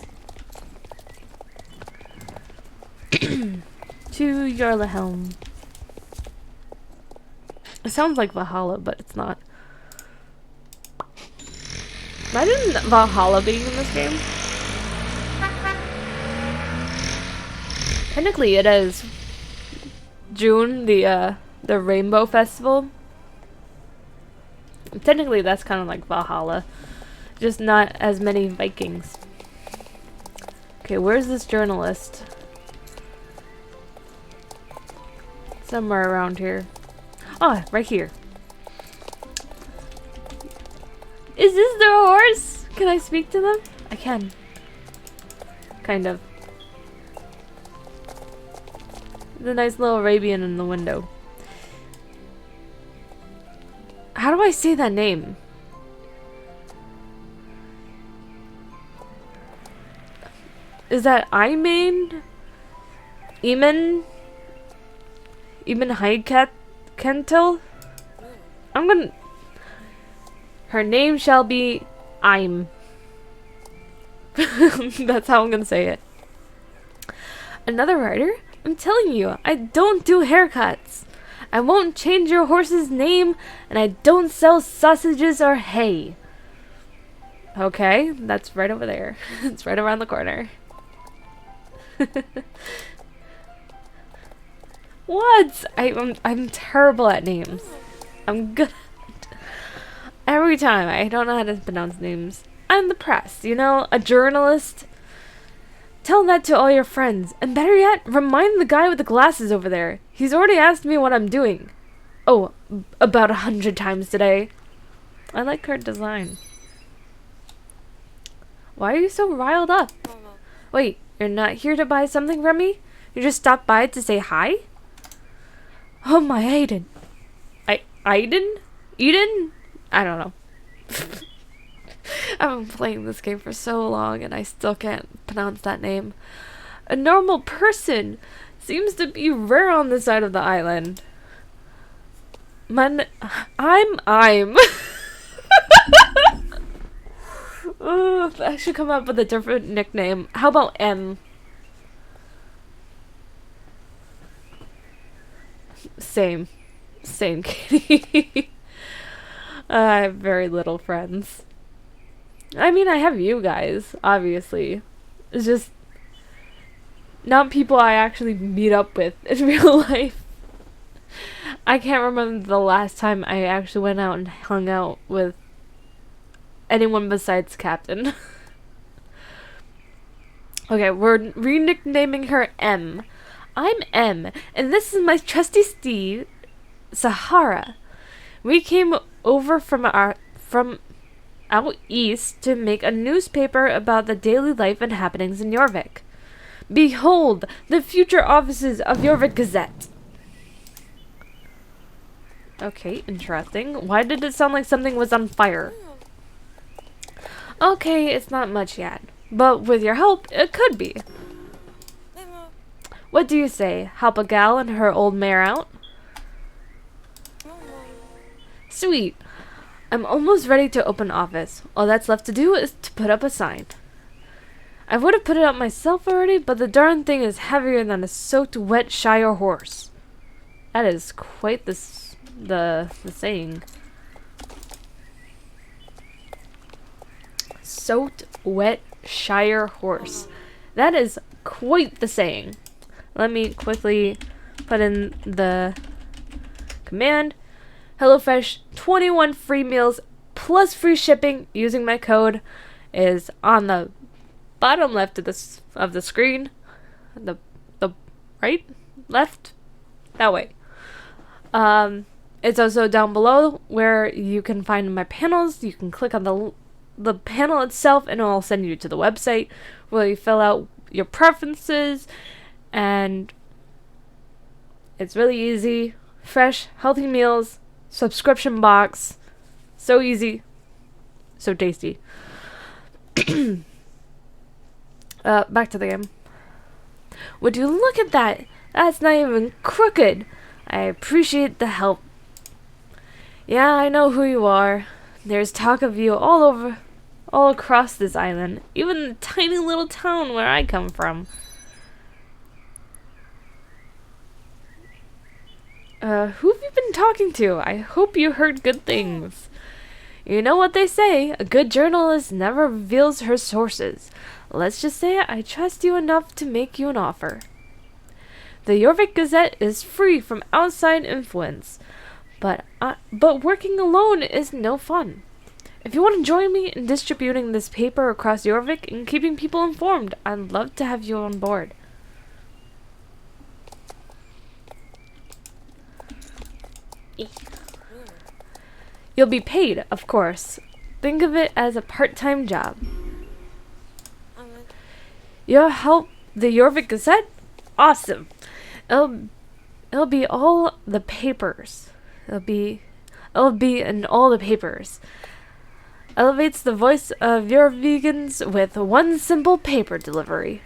To Yarlahelm. It sounds like Valhalla, but it's not. Imagine Valhalla being in this game. Technically, it is June, the Rainbow Festival. Technically, that's kind of like Valhalla, just not as many Vikings. Okay, where's this journalist? Somewhere around here. Oh, right here. Is this their horse? Can I speak to them? I can. Kind of. The nice little Arabian in the window. How do I say that name? Is that Iman? Eamon Hycat Kentil? I'm gonna... Her name shall be I'm. That's how I'm gonna say it. Another writer? I'm telling you, I don't do haircuts. I won't change your horse's name, and I don't sell sausages or hay. Okay, that's right over there. It's right around the corner. What? I'm terrible at names. I'm good. Every time I don't know how to pronounce names. I'm the press, you know, a journalist. Tell that to all your friends, and better yet, remind the guy with the glasses over there. He's already asked me what I'm doing. Oh, about 100 times today. I like her design. Why are you so riled up? Wait, you're not here to buy something from me? You just stopped by to say hi? Oh my Aiden. Eden? I don't know. I've been playing this game for so long and I still can't pronounce that name. A normal person seems to be rare on this side of the island. I'm. Ugh, I should come up with a different nickname. How about M? Same, Katie. I have very little friends. I mean, I have you guys, obviously. It's just not people I actually meet up with in real life. I can't remember the last time I actually went out and hung out with anyone besides Captain. Okay, we're re-nicknaming her M. I'm M, and this is my trusty steed, Sahara. We came over from out east to make a newspaper about the daily life and happenings in Jorvik. Behold, the future offices of Jorvik Gazette. Okay, interesting. Why did it sound like something was on fire? Okay, it's not much yet. But with your help, it could be. What do you say? Help a gal and her old mare out? Sweet. I'm almost ready to open office. All that's left to do is to put up a sign. I would have put it up myself already, but the darn thing is heavier than a soaked wet Shire horse. That is quite the saying. Soaked wet Shire horse. That is quite the saying. Let me quickly put in the command. HelloFresh 21 free meals plus free shipping using my code is on the bottom left of the screen. The right? Left? That way. It's also down below where you can find my panels. You can click on the panel itself and it'll send you to the website where you fill out your preferences, and it's really easy. Fresh, healthy meals, subscription box. So easy. So tasty. Back to the game. Would you look at that? That's not even crooked. I appreciate the help. Yeah, I know who you are. There's talk of you all across this island, even the tiny little town where I come from. Who have you been talking to? I hope you heard good things. You know what they say, a good journalist never reveals her sources. Let's just say I trust you enough to make you an offer. The Jorvik Gazette is free from outside influence, but working alone is no fun. If you want to join me in distributing this paper across Jorvik and keeping people informed, I'd love to have you on board. You'll be paid, of course. Think of it as a part-time job. You'll help the Jorvik Gazette? Awesome. It'll be all the papers. It'll be in all the papers. Elevates the voice of your vegans with one simple paper delivery.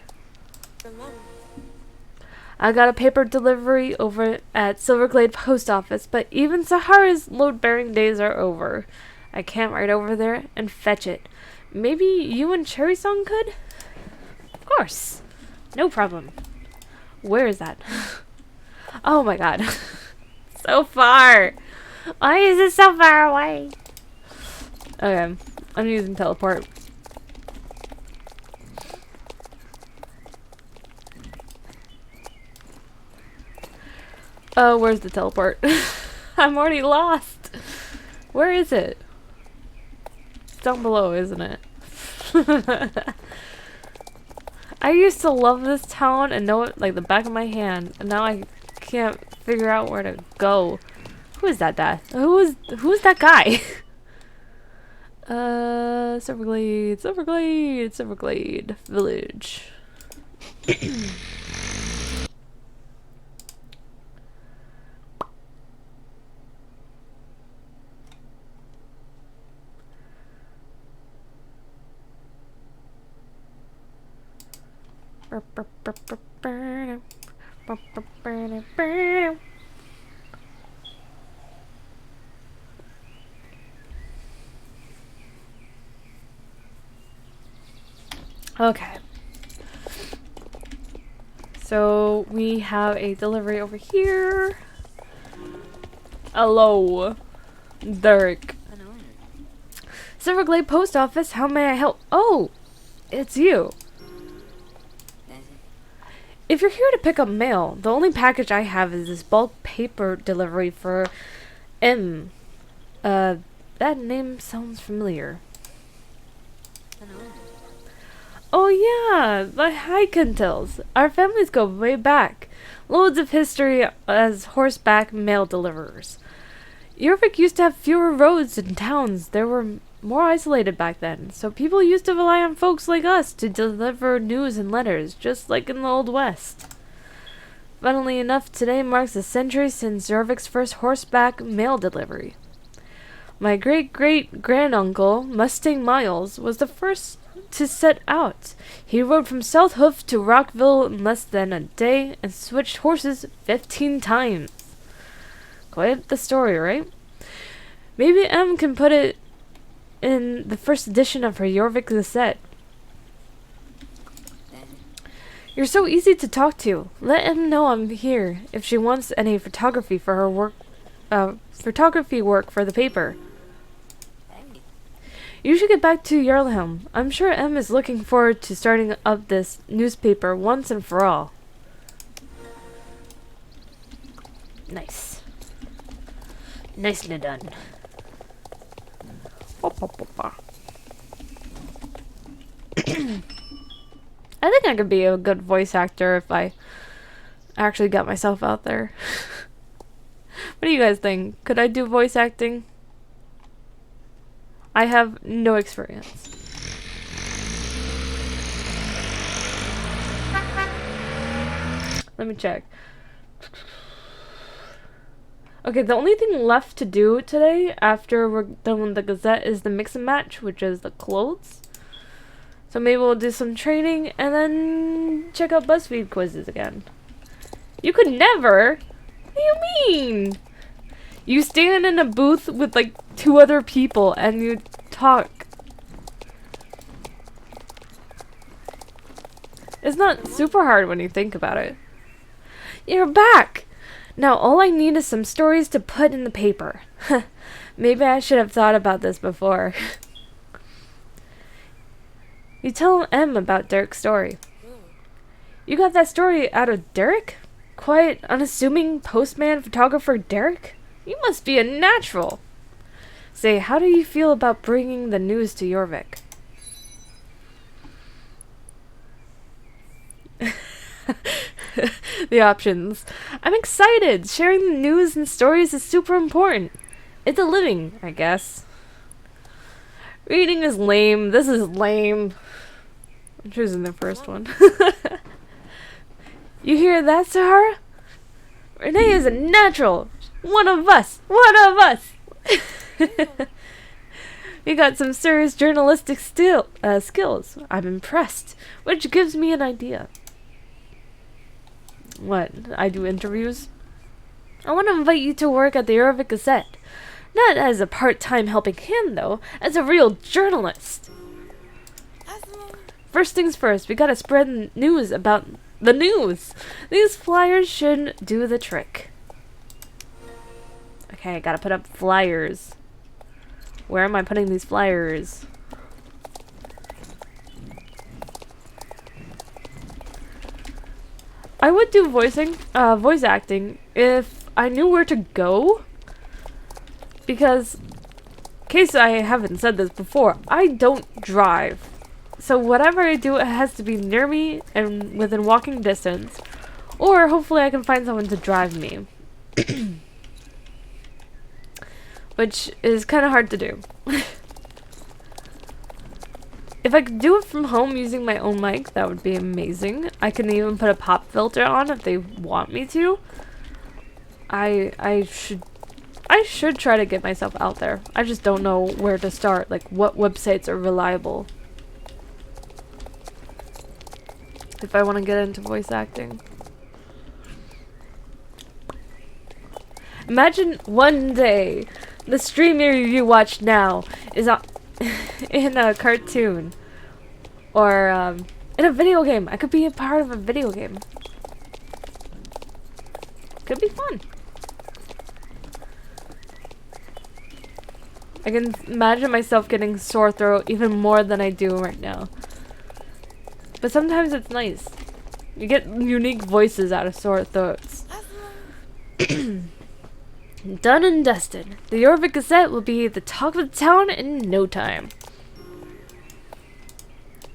I got a paper delivery over at Silverglade Post Office, but even Sahara's load-bearing days are over. I can't ride over there and fetch it. Maybe you and Cherry Song could? Of course. No problem. Where is that? Oh my god. So far. Why is it so far away? Okay. I'm using teleport. Oh, where's the teleport? I'm already lost. Where is it? It's down below, isn't it? I used to love this town and know it like the back of my hand, and now I can't figure out where to go. Who is that guy? Who is that guy? Silverglade Village. Okay. So we have a delivery over here. Hello, Derek. Silverglade Post Office, how may I help? Oh, it's you. If you're here to pick up mail, the only package I have is this bulk paper delivery for M. That name sounds familiar. Oh yeah, the Highcantils. Our families go way back. Loads of history as horseback mail deliverers. Jorvik used to have fewer roads and towns. They were more isolated back then, so people used to rely on folks like us to deliver news and letters, just like in the Old West. Funnily enough, today marks a century since Jorvik's first horseback mail delivery. My great-great-granduncle, Mustang Miles, was the first to set out. He rode from South Hoof to Rockville in less than a day and switched horses 15 times. Quite the story, right? Maybe Em can put it in the first edition of her Jorvik Gazette. You're so easy to talk to. Let Em know I'm here if she wants any photography for her work, photography work for the paper. You should get back to Jarlhelm. I'm sure Em is looking forward to starting up this newspaper once and for all. Nice. Nicely done. I think I could be a good voice actor if I actually got myself out there. What do you guys think? Could I do voice acting? I have no experience. Let me check. Okay, the only thing left to do today after we're done with the Gazette is the mix and match, which is the clothes. So maybe we'll do some training and then check out BuzzFeed quizzes again. You could never? What do you mean? You stand in a booth with like 2 other people and you talk. It's not super hard when you think about it. You're back! Now all I need is some stories to put in the paper. Maybe I should have thought about this before. You tell Em about Derek's story. You got that story out of Derek? Quiet, unassuming postman photographer Derek? You must be a natural. Say, how do you feel about bringing the news to Jorvik? The options. I'm excited. Sharing the news and stories is super important. It's a living, I guess. Reading is lame. This is lame. I'm choosing the first one. You hear that, Sahara? Renee is a natural. One of us. One of us. You got some serious journalistic skills. I'm impressed. Which gives me an idea. What? I do interviews? I want to invite you to work at the Jorvik Gazette. Not as a part-time helping hand, though. As a real journalist. First things first, we gotta spread news about the news. These flyers should do the trick. Okay, I gotta put up flyers. Where am I putting these flyers? I would do voice acting if I knew where to go. Because, in case I haven't said this before, I don't drive. So whatever I do, it has to be near me and within walking distance. Or hopefully I can find someone to drive me. Which is kind of hard to do. If I could do it from home using my own mic, that would be amazing. I can even put a pop filter on if they want me to. I should try to get myself out there. I just don't know where to start, like what websites are reliable. If I want to get into voice acting. Imagine one day the streamer you watch now is in a cartoon or in a video game. I could be a part of a video game. Could be fun. I can imagine myself getting sore throat even more than I do right now. But sometimes it's nice. You get unique voices out of sore throats. Done and dusted. The Jorvik Gazette will be the talk of the town in no time.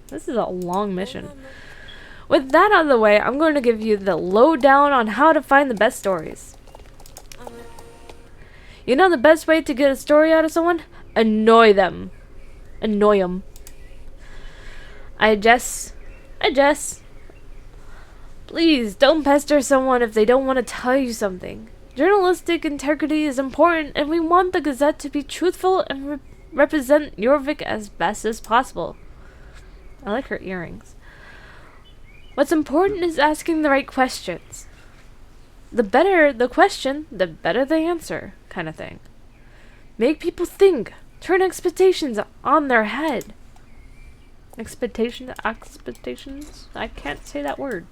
This is a long mission. With that out of the way, I'm going to give you the lowdown on how to find the best stories. You know the best way to get a story out of someone? Annoy them. Annoy them. I guess. Please, don't pester someone if they don't want to tell you something. Journalistic integrity is important, and we want the Gazette to be truthful and represent Jorvik as best as possible. I like her earrings. What's important is asking the right questions. The better the question, the better the answer, kind of thing. Make people think. Turn expectations on their head. Expectations? I can't say that word.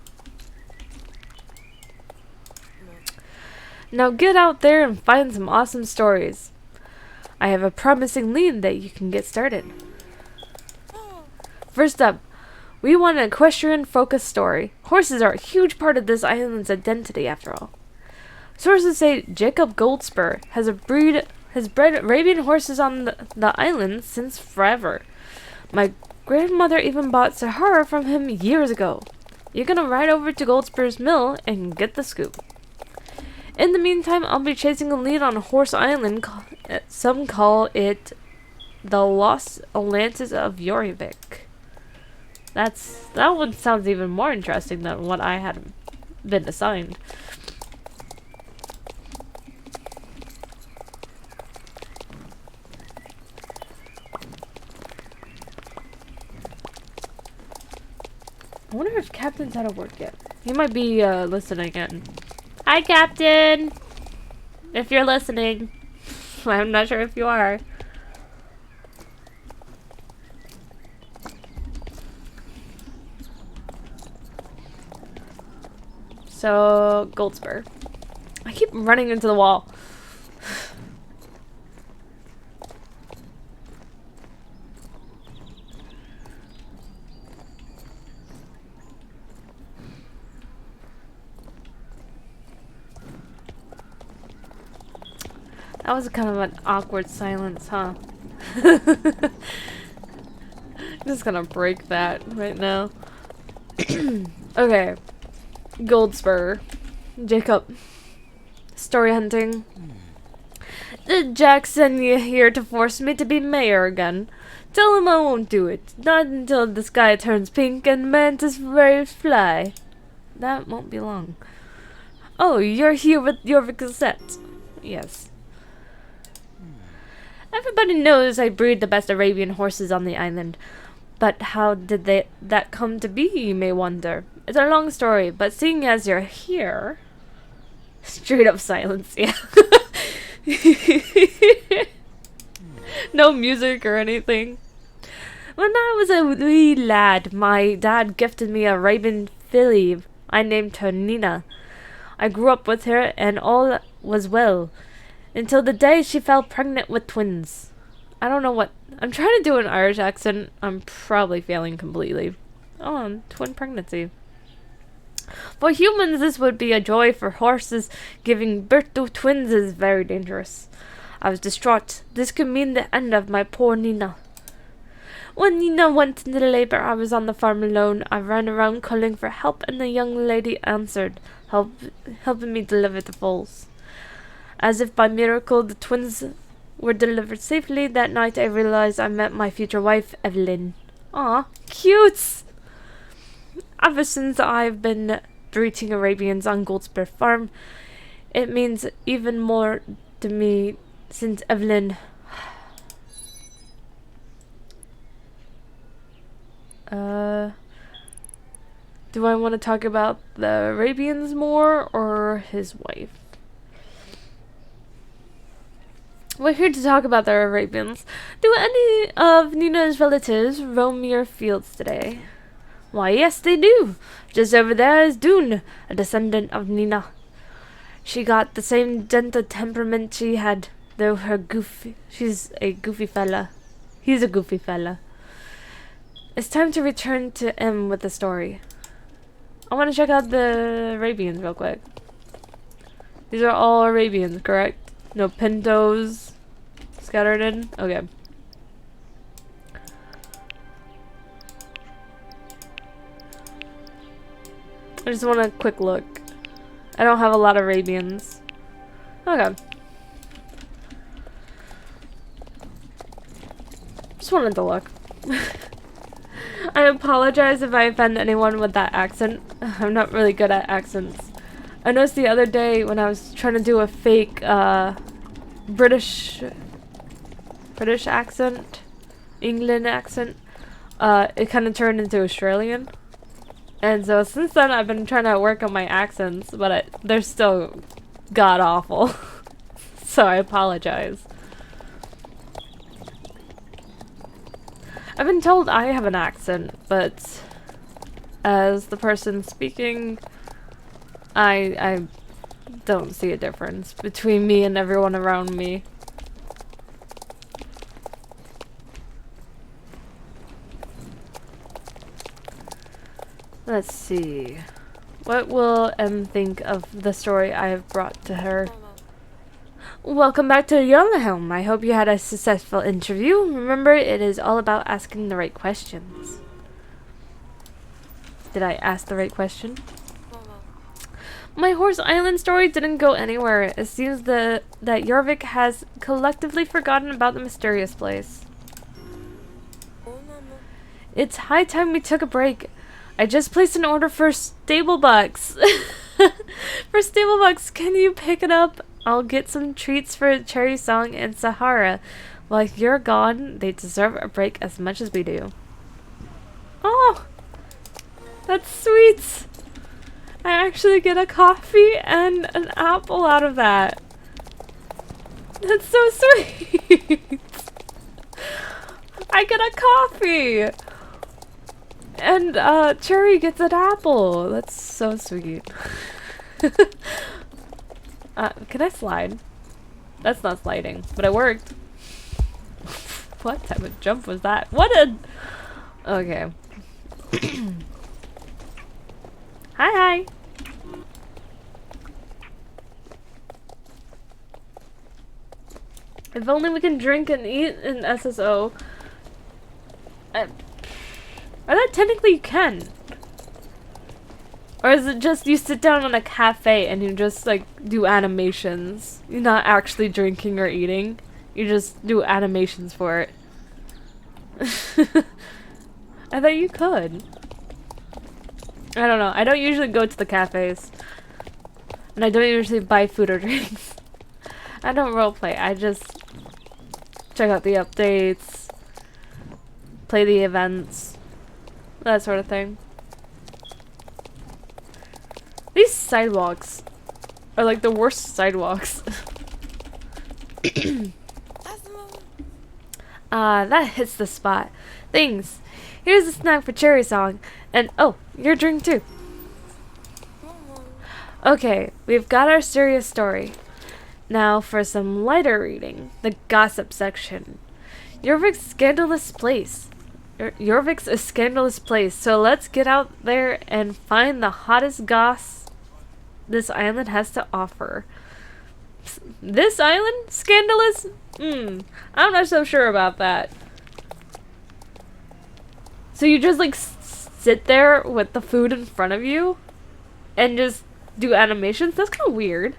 Now get out there and find some awesome stories. I have a promising lead that you can get started. First up, we want an equestrian-focused story. Horses are a huge part of this island's identity, after all. Sources say Jacob Goldspur has bred Arabian horses on the island since forever. My grandmother even bought Sahara from him years ago. You're gonna ride over to Goldspur's mill and get the scoop. In the meantime, I'll be chasing a lead on Horse Island. Some call it the Los Atlantis of Jorvik. That one sounds even more interesting than what I had been assigned. I wonder if Captain's out of work yet. He might be listening in. Hi, Captain! If you're listening. I'm not sure if you are. So, Goldspur. I keep running into the wall. That was kind of an awkward silence, huh? Just gonna break that right now. Okay. Goldspur. Jacob. Story hunting. Did Jack send you here to force me to be mayor again? Tell him I won't do it. Not until the sky turns pink and mantis rays fly. That won't be long. Oh, you're here with your Gazette. Yes. Everybody knows I breed the best Arabian horses on the island. But how did that come to be, you may wonder. It's a long story, but seeing as you're here... Straight up silence, yeah. No music or anything. When I was a wee lad, my dad gifted me a Arabian filly. I named her Nina. I grew up with her and all was well. Until the day she fell pregnant with twins. I don't know what... I'm trying to do an Irish accent. I'm probably failing completely. Oh, twin pregnancy. For humans, this would be a joy. For horses, giving birth to twins is very dangerous. I was distraught. This could mean the end of my poor Nina. When Nina went into labor, I was on the farm alone. I ran around calling for help, and the young lady answered, helping me deliver the foals. As if by miracle, the twins were delivered safely. That night, I realized I met my future wife, Evelyn. Aw, cute! Ever since I've been breeding Arabians on Goldspur Farm, it means even more to me since Evelyn... Do I want to talk about the Arabians more or his wife? We're here to talk about the Arabians. Do any of Nina's relatives roam your fields today? Why, yes, they do. Just over there is Dune, a descendant of Nina. She got the same gentle temperament she had, though she's a goofy fella. He's a goofy fella. It's time to return to M with the story. I want to check out the Arabians real quick. These are all Arabians, correct? No pintos scattered in? Okay. I just want a quick look. I don't have a lot of Arabians. Okay. Just wanted to look. I apologize if I offend anyone with that accent. I'm not really good at accents. I noticed the other day when I was trying to do a fake British accent, England accent, it kind of turned into Australian. And so since then I've been trying to work on my accents, but they're still god awful. So I apologize. I've been told I have an accent, but as the person speaking, I don't see a difference between me and everyone around me. Let's see. What will Em think of the story I have brought to her? Welcome back to Yellowhelm. I hope you had a successful interview. Remember, it is all about asking the right questions. Did I ask the right question? My Horse Island story didn't go anywhere. It seems that Jorvik has collectively forgotten about the mysterious place. It's high time we took a break. I just placed an order for Stablebucks. For Stablebucks, can you pick it up? I'll get some treats for Cherry Song and Sahara. While you're gone, they deserve a break as much as we do. Oh! That's sweet! I actually get a coffee and an apple out of that. That's so sweet! I get a coffee! And Cherry gets an apple. That's so sweet. Can I slide? That's not sliding, but it worked. What type of jump was that? What a... Okay. Hi. If only we can drink and eat in SSO. I thought technically you can. Or is it just you sit down in a cafe and you just like do animations? You're not actually drinking or eating. You just do animations for it. I thought you could. I don't know. I don't usually go to the cafes. And I don't usually buy food or drinks. I don't roleplay. I just check out the updates, play the events, that sort of thing. These sidewalks are like the worst sidewalks. That hits the spot. Thanks. Here's a snack for Cherry Song. And oh, your drink too. Okay, we've got our serious story. Now for some lighter reading. The gossip section. Jorvik's scandalous place. Jorvik's a scandalous place, so let's get out there and find the hottest goss this island has to offer. This island? Scandalous? I'm not so sure about that. So you just like sit there with the food in front of you and just do animations? That's kind of weird.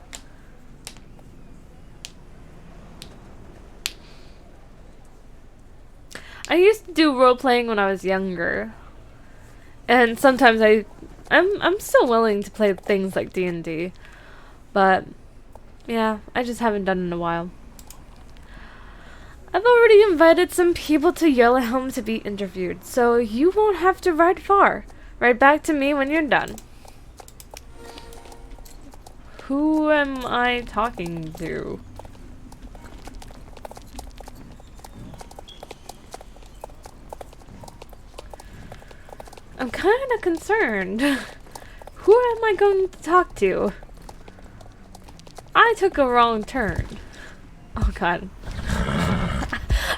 I used to do role playing when I was younger, and sometimes I'm still willing to play things like D&D, but yeah, I just haven't done it in a while. I've already invited some people to Yellowhelm to be interviewed, so you won't have to ride far. Ride back to me when you're done. Who am I talking to? I'm kind of concerned. Who am I going to talk to? I took a wrong turn. Oh god.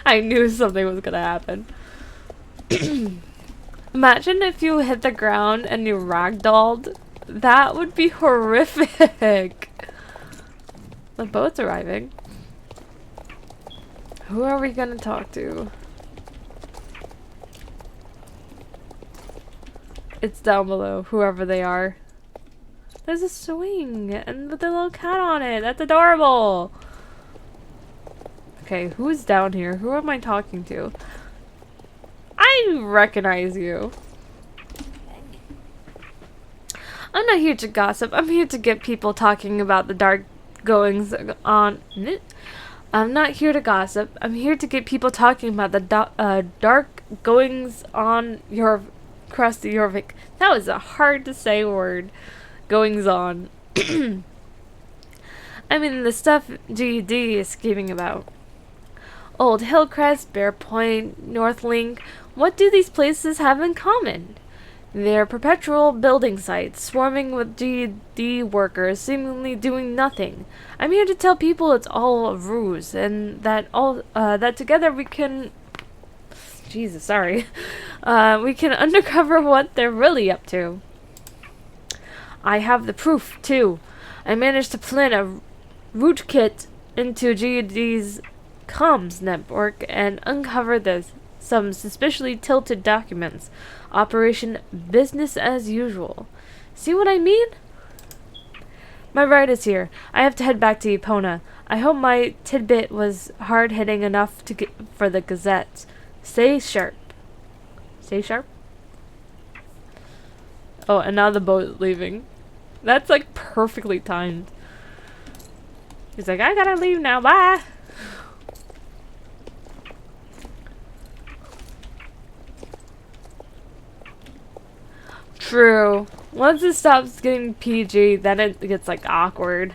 I knew something was gonna happen. Imagine if you hit the ground and you ragdolled. That would be horrific. The boat's arriving. Who are we gonna talk to? It's down below, whoever they are. There's a swing and with a little cat on it. That's adorable. Okay, who's down here? Who am I talking to? I recognize you. I'm not here to gossip. I'm here to get people talking about the dark goings on. I'm not here to gossip. I'm here to get people talking about the dark goings on your crusty Jorvik. That was a hard to say word. Goings on. I mean the stuff GD is scheming about. Old Hillcrest, Bear Point, Northlink. What do these places have in common? They're perpetual building sites, swarming with GD workers, seemingly doing nothing. I'm here to tell people it's all a ruse, and that together we can... Jesus, sorry. We can uncover what they're really up to. I have the proof, too. I managed to plant a rootkit into GD's comms network and uncover some suspiciously tilted documents. Operation business as usual. See what I mean? My ride is here. I have to head back to Epona. I hope my tidbit was hard-hitting enough for the Gazette. Stay sharp. Stay sharp? Oh, and now the boat leaving. That's like perfectly timed. He's like, I gotta leave now. Bye. True. Once it stops getting PG, then it gets like awkward.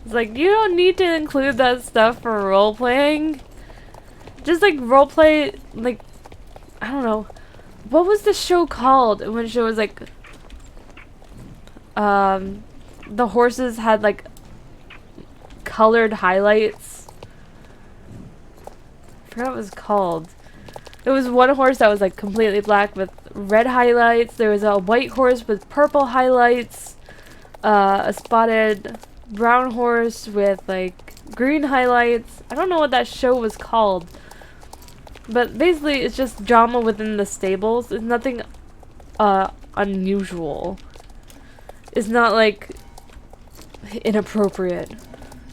It's like, you don't need to include that stuff for role playing. Just like role play, like, I don't know. What was the show called when it was like, the horses had like colored highlights? I forgot what it was called. It was one horse that was like completely black with red highlights. There was a white horse with purple highlights. A spotted brown horse with like green highlights. I don't know what that show was called. But basically it's just drama within the stables. It's nothing unusual. It's not like inappropriate.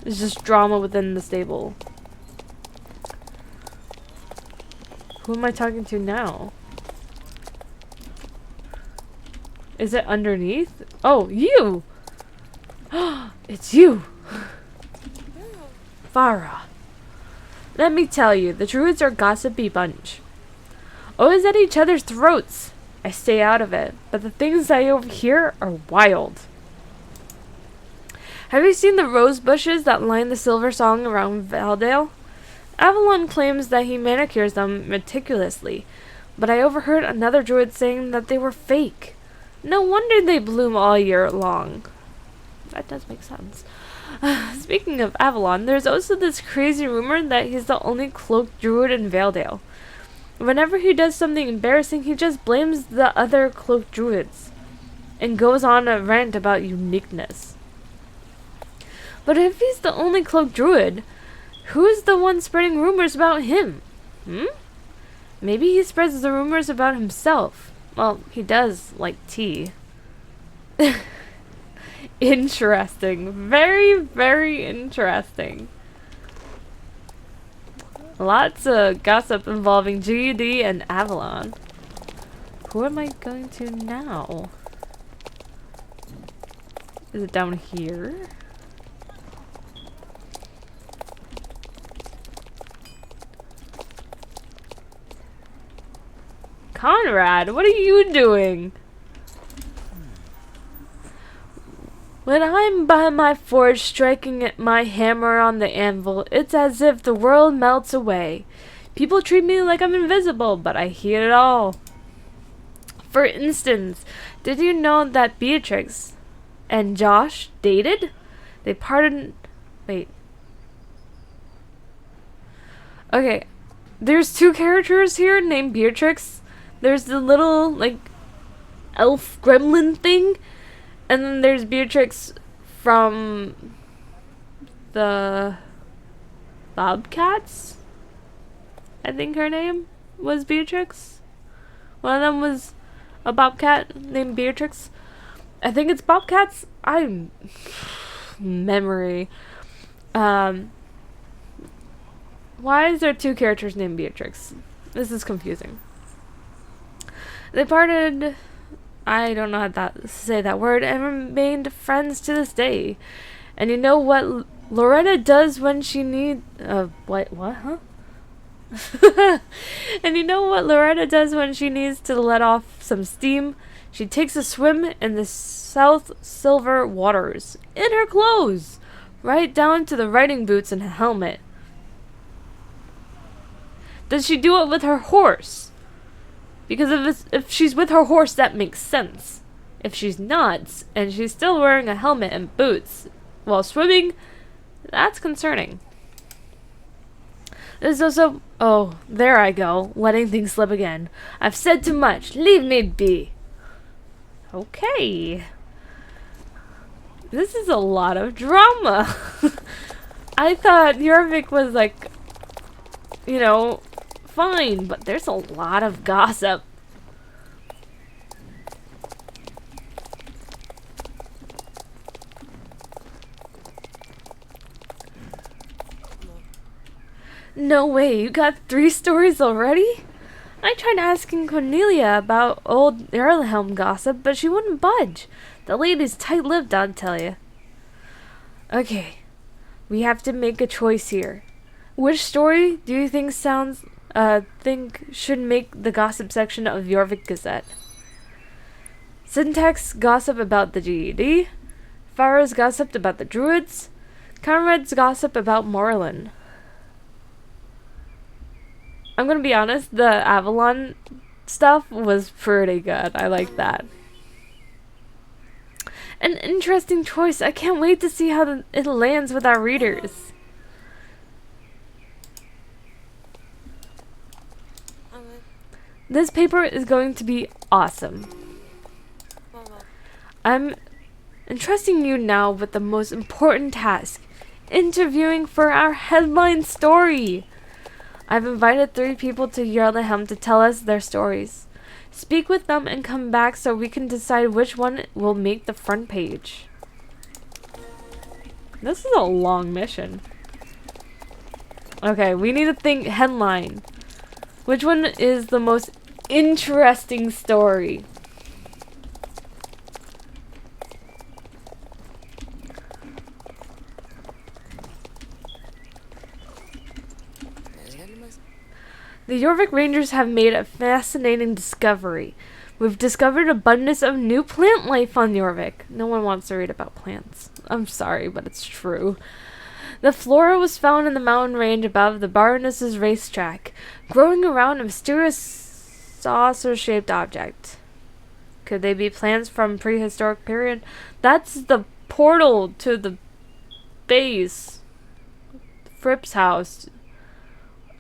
It's just drama within the stable. Who am I talking to now? Is it underneath? Oh, you! It's you! Farah. Let me tell you, the druids are a gossipy bunch. Always at each other's throats. I stay out of it, but the things I overhear are wild. Have you seen the rose bushes that line the Silver Song around Valdale? Avalon claims that he manicures them meticulously, but I overheard another druid saying that they were fake. No wonder they bloom all year long. That does make sense. Speaking of Avalon, there's also this crazy rumor that he's the only cloaked druid in Valedale. Whenever he does something embarrassing, he just blames the other cloaked druids and goes on a rant about uniqueness. But if he's the only cloaked druid, who's the one spreading rumors about him? Maybe he spreads the rumors about himself. Well, he does like tea. Interesting. Very, very interesting. Lots of gossip involving GD and Avalon. Who am I going to now? Is it down here? Conrad, what are you doing? When I'm by my forge striking my hammer on the anvil, it's as if the world melts away. People treat me like I'm invisible, but I hear it all. For instance, did you know that Beatrix and Josh dated? They parted... Wait. Okay. There's two characters here named Beatrix. There's the little, like, elf gremlin thing. And then there's Beatrix from the Bobcats. I think her name was Beatrix. One of them was a Bobcat named Beatrix. I think it's Bobcats. I'm memory. Why is there two characters named Beatrix? This is confusing. They parted, I don't know how to say that word, and remained friends to this day. And you know what Loretta does when she what, huh? And you know what Loretta does when she needs to let off some steam? She takes a swim in the South Silver waters, in her clothes, right down to the riding boots and helmet. Does she do it with her horse? Because if she's with her horse, that makes sense. If she's not, and she's still wearing a helmet and boots while swimming, that's concerning. There's also... Oh, there I go, letting things slip again. I've said too much. Leave me be. Okay. This is a lot of drama. I thought Jorvik was like, you know, fine, but there's a lot of gossip. No way, you got 3 stories already? I tried asking Cornelia about old Erlhelm gossip, but she wouldn't budge. The lady's tight-lipped, I'll tell you. Okay, we have to make a choice here. Which story do you think should make the gossip section of Jorvik Gazette? Syntax gossip about the GED, Farah's gossip about the Druids, Conrad's gossip about Morlin. I'm gonna be honest, the Avalon stuff was pretty good. I like that. An interesting choice. I can't wait to see how it lands with our readers. This paper is going to be awesome. I'm entrusting you now with the most important task, interviewing for our headline story. I've invited 3 people to Yarlahelm to tell us their stories. Speak with them and come back so we can decide which one will make the front page. This is a long mission. Okay, we need to think headline. Which one is the most interesting story? The Jorvik Rangers have made a fascinating discovery. We've discovered abundance of new plant life on Jorvik. No one wants to read about plants. I'm sorry, but it's true. The flora was found in the mountain range above the Baroness's racetrack, growing around a mysterious saucer-shaped object. Could they be plants from prehistoric period? That's the portal to the base. Fripp's house.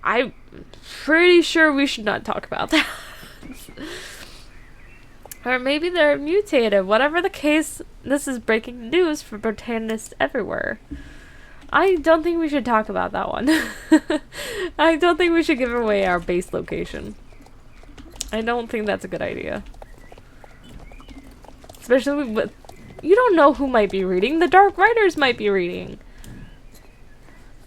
I'm pretty sure we should not talk about that. Or maybe they're mutated. Whatever the case, this is breaking news for botanists everywhere. I don't think we should talk about that one. I don't think we should give away our base location. I don't think that's a good idea. Especially with... You don't know who might be reading. The Dark Riders might be reading.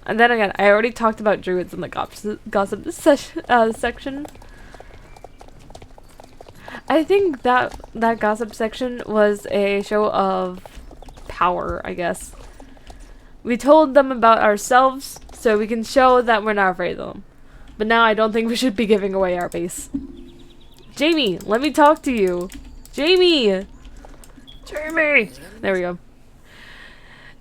And then again, I already talked about druids in the gossip section. I think that gossip section was a show of power, I guess. We told them about ourselves so we can show that we're not afraid of them. But now I don't think we should be giving away our base. Jamie, let me talk to you. Jamie! Jamie! There we go.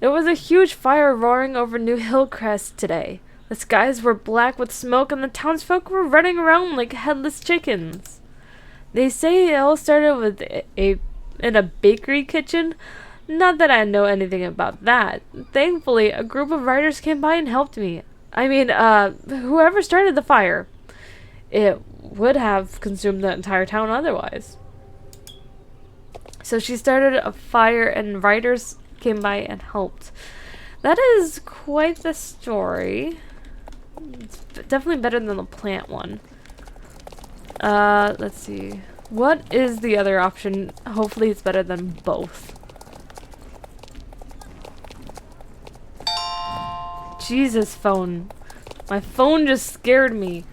There was a huge fire roaring over New Hillcrest today. The skies were black with smoke and the townsfolk were running around like headless chickens. They say it all started with in a bakery kitchen. Not that I know anything about that. Thankfully, a group of riders came by and helped me. I mean, whoever started the fire. It would have consumed the entire town otherwise. So she started a fire and riders came by and helped. That is quite the story. It's definitely better than the plant one. Let's see. What is the other option? Hopefully it's better than both. Jesus, phone. My phone just scared me.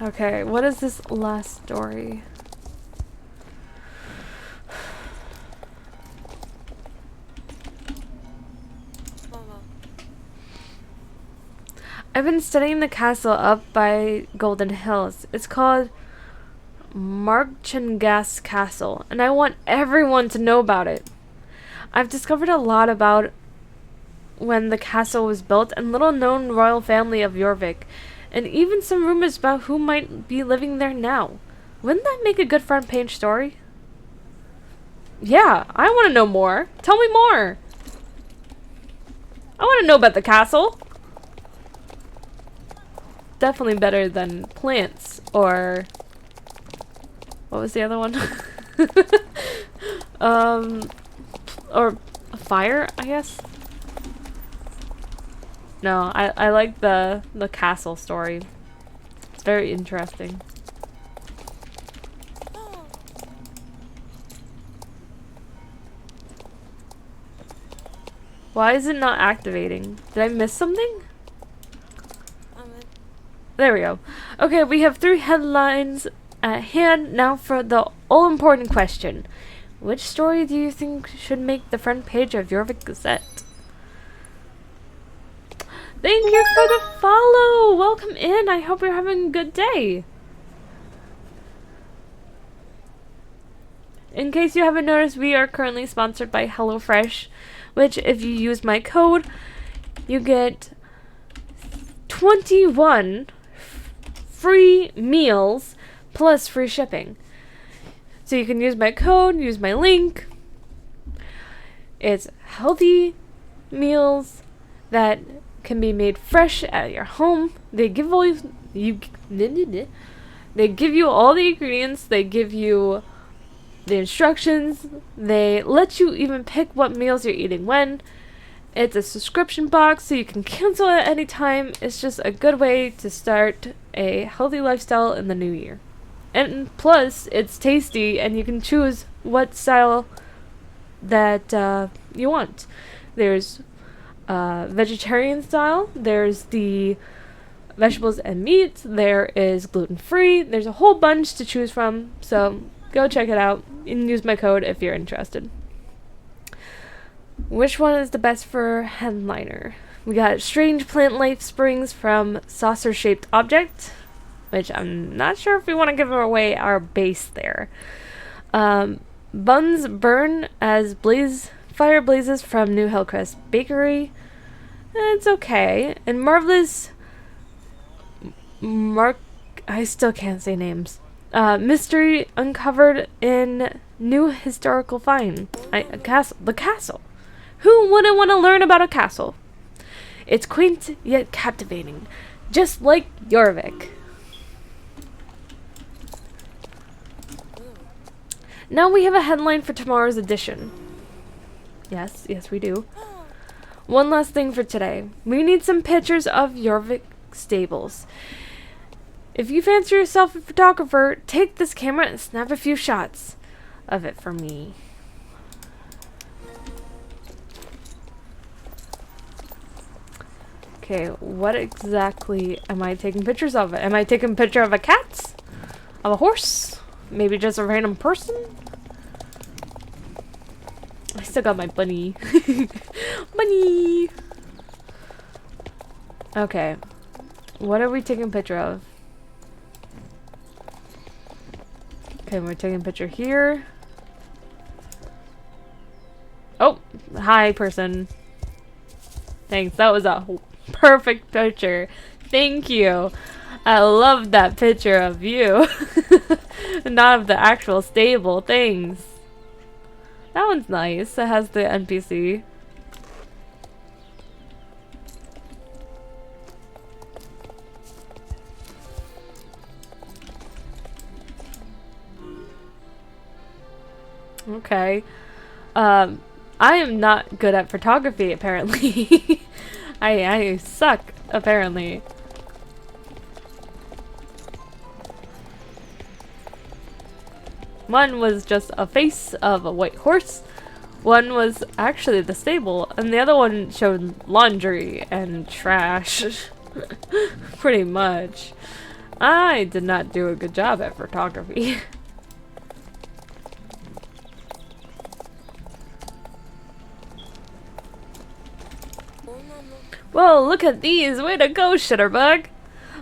Okay, what is this last story? I've been studying the castle up by Golden Hills. It's called Marchangas Castle, and I want everyone to know about it. I've discovered a lot about when the castle was built and little known royal family of Jorvik, and even some rumors about who might be living there now. Wouldn't that make a good front page story? Yeah, I want to know more. Tell me more. I want to know about the castle. Definitely better than plants or what was the other one? Or fire, I guess. No, I like the castle story. It's very interesting. Why is it not activating? Did I miss something? There we go. Okay, we have 3 headlines at hand. Now for the all-important question. Which story do you think should make the front page of Jorvik Gazette? Thank you for the follow! Welcome in! I hope you're having a good day! In case you haven't noticed, we are currently sponsored by HelloFresh, which if you use my code, you get 21 free meals plus free shipping. So you can use my code, use my link. It's healthy meals that can be made fresh at your home. They give you they give you all the ingredients, they give you the instructions, they let you even pick what meals you're eating when. It's a subscription box so you can cancel at any time. It's just a good way to start a healthy lifestyle in the new year. And plus, it's tasty and you can choose what style that you want. There's vegetarian style, there's the vegetables and meats, there is gluten-free, there's a whole bunch to choose from, so go check it out and use my code if you're interested. Which one is the best for headliner? We got Strange Plant Life Springs from Saucer-Shaped Object, which I'm not sure if we want to give away our base there. Buns Burn as Fire Blazes from New Hillcrest Bakery. It's okay. And Marvelous I still can't say names. Mystery uncovered in New Historical Find. The castle. Who wouldn't want to learn about a castle? It's quaint yet captivating, just like Jorvik. Now we have a headline for tomorrow's edition. Yes, we do. One last thing for today. We need some pictures of Jorvik stables. If you fancy yourself a photographer, take this camera and snap a few shots of it for me. Okay, what exactly am I taking pictures of? Am I taking a picture of a cat? Of a horse? Maybe just a random person? I still got my bunny. Bunny! Okay. What are we taking a picture of? Okay, we're taking a picture here. Oh! Hi, person. Thanks, that was a perfect picture. Thank you. I love that picture of you. Not of the actual stable things. That one's nice. It has the NPC. Okay. I am not good at photography, apparently. I suck, apparently. One was just a face of a white horse. One was actually the stable, and the other one showed laundry and trash. Pretty much. I did not do a good job at photography. Whoa, look at these! Way to go, Shitterbug!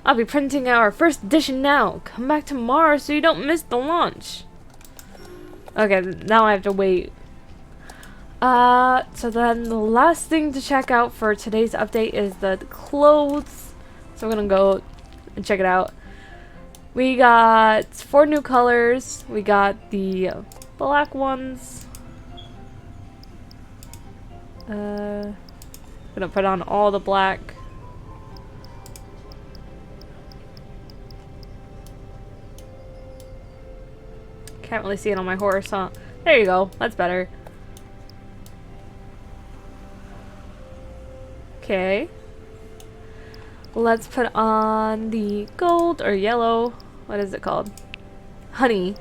I'll be printing our first edition now. Come back tomorrow so you don't miss the launch. Okay, now I have to wait. So then the last thing to check out for today's update is the clothes. So I'm gonna go and check it out. We got 4 new colors. We got the black ones. Gonna put on all the black. Can't really see it on my horse, huh? There you go. That's better. Okay. Let's put on the gold or yellow. What is it called? Honey.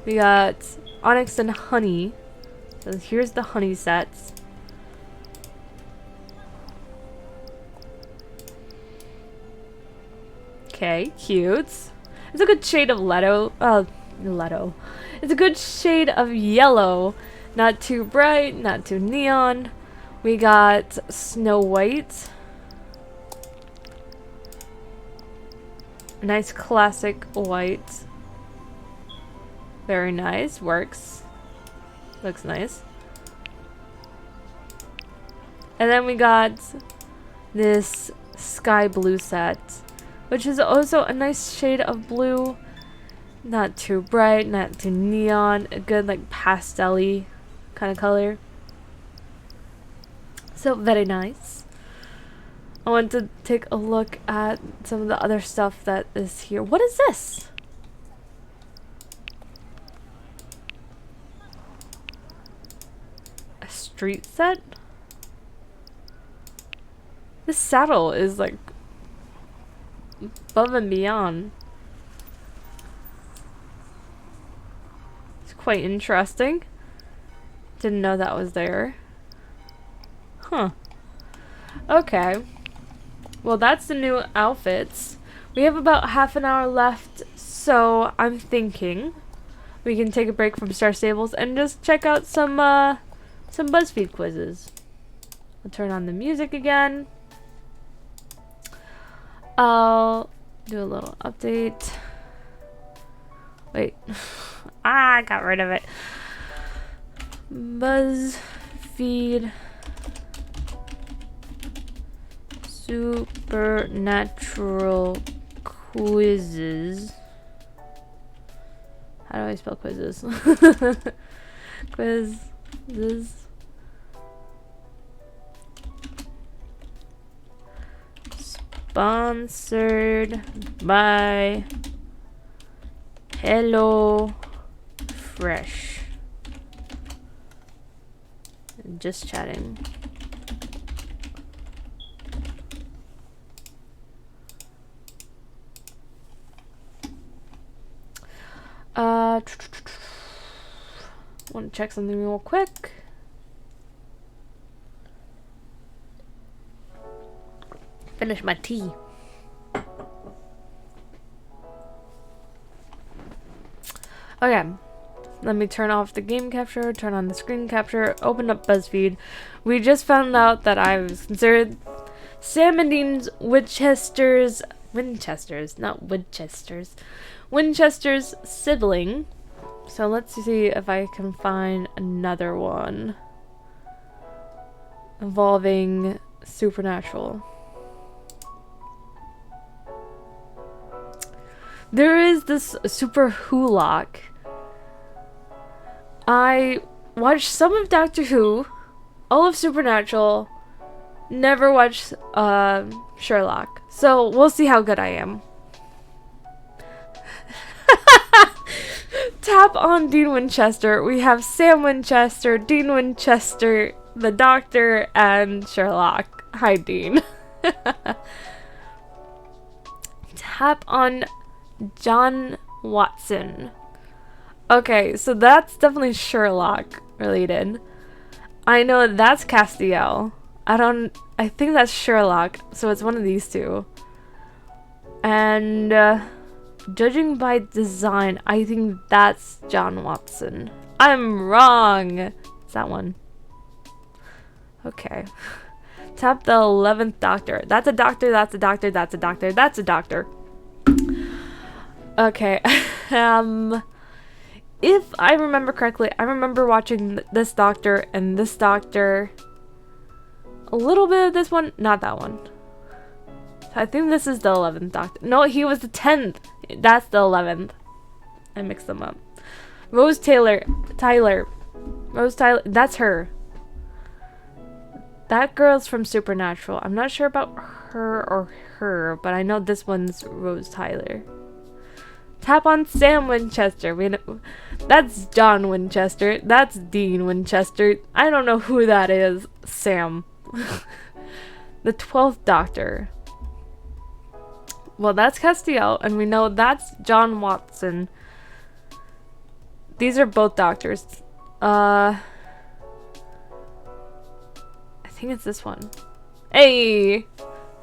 We got onyx and honey. So here's the honey sets. Okay, cute. It's a good shade of leto. It's a good shade of yellow. Not too bright, not too neon. We got Snow White. Nice classic white. Very nice. Works. Looks nice. And then we got this sky blue set, which is also a nice shade of blue. Not too bright, not too neon. A good like pastel-y kind of color. So very nice. I want to take a look at some of the other stuff that is here. What is this? A street set? This saddle is like above and beyond. It's quite interesting. Didn't know that was there. Huh. Okay. Well, that's the new outfits. We have about half an hour left, so I'm thinking we can take a break from Star Stables and just check out some BuzzFeed quizzes. I'll turn on the music again. I'll do a little update. Wait. I got rid of it. BuzzFeed Supernatural quizzes. How do I spell quizzes? Quizzes. Sponsored by Hello Fresh. Just chatting. Want to check something real quick. Finish my tea. Okay, let me turn off the game capture, turn on the screen capture, open up BuzzFeed. We just found out that I was considered Sam and Dean's Winchester's sibling. So let's see if I can find another one involving Supernatural. There is this Super Wholock. I watched some of Doctor Who, all of Supernatural, never watched Sherlock. So we'll see how good I am. Tap on Dean Winchester. We have Sam Winchester, Dean Winchester, the Doctor, and Sherlock. Hi, Dean. Tap on John Watson. Okay, so that's definitely Sherlock related. I know that's Castiel. I think that's Sherlock, so it's one of these two. And judging by design, I think that's John Watson. I'm wrong. It's that one. Okay. Tap the 11th doctor. That's a doctor, that's a doctor, that's a doctor, that's a doctor. Okay. If I remember correctly, I remember watching this doctor and this doctor. A little bit of this one, not that one. I think this is the 11th doctor. No, he was the 10th. That's the 11th. I mixed them up. Rose Tyler. Rose Tyler. That's her. That girl's from Supernatural. I'm not sure about her, but I know this one's Rose Tyler. Tap on Sam Winchester. That's John Winchester. That's Dean Winchester. I don't know who that is. Sam. The 12th Doctor. Well, that's Castiel, and we know that's John Watson. These are both doctors. I think it's this one. Hey!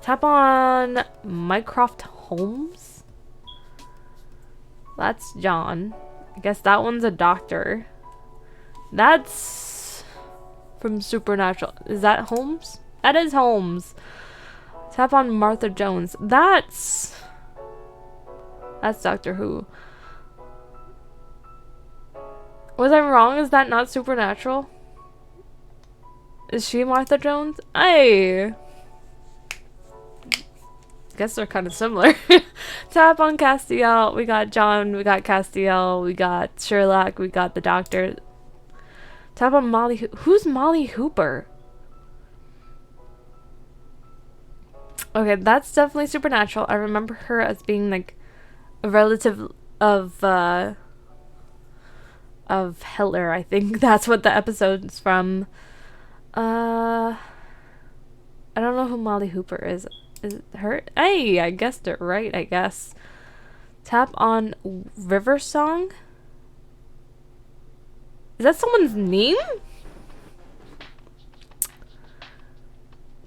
Tap on Mycroft Holmes. That's John. I guess that one's a doctor. That's from Supernatural. Is that Holmes? That is Holmes. Tap on Martha Jones. That's Doctor Who. Was I wrong? Is that not Supernatural? Is she Martha Jones? I guess they're kind of similar. Tap on Castiel. We got John. We got Castiel. We got Sherlock. We got the Doctor. Tap on Molly. Who's Molly Hooper? Okay, that's definitely Supernatural. I remember her as being like a relative of Hitler. I think that's what the episode's from. I don't know who Molly Hooper is. Is it her? Hey, I guessed it right, I guess. Tap on River Song. Is that someone's name?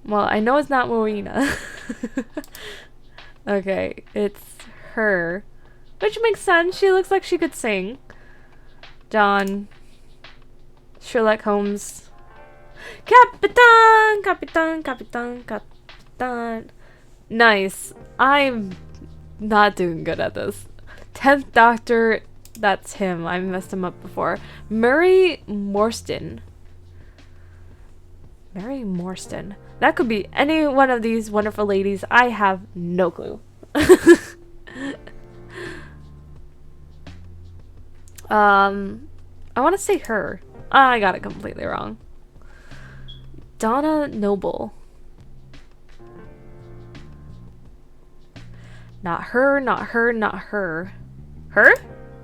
Well, I know it's not Marina. Okay, it's her. Which makes sense. She looks like she could sing. John. Sherlock Holmes. Capitan! Capitan! Capitan! Capitan. Nice. I'm not doing good at this. 10th Doctor. That's him. I messed him up before. Mary Morstan. Mary Morstan. That could be any one of these wonderful ladies. I have no clue. I want to say her. I got it completely wrong. Donna Noble. Not her, not her, not her. Her?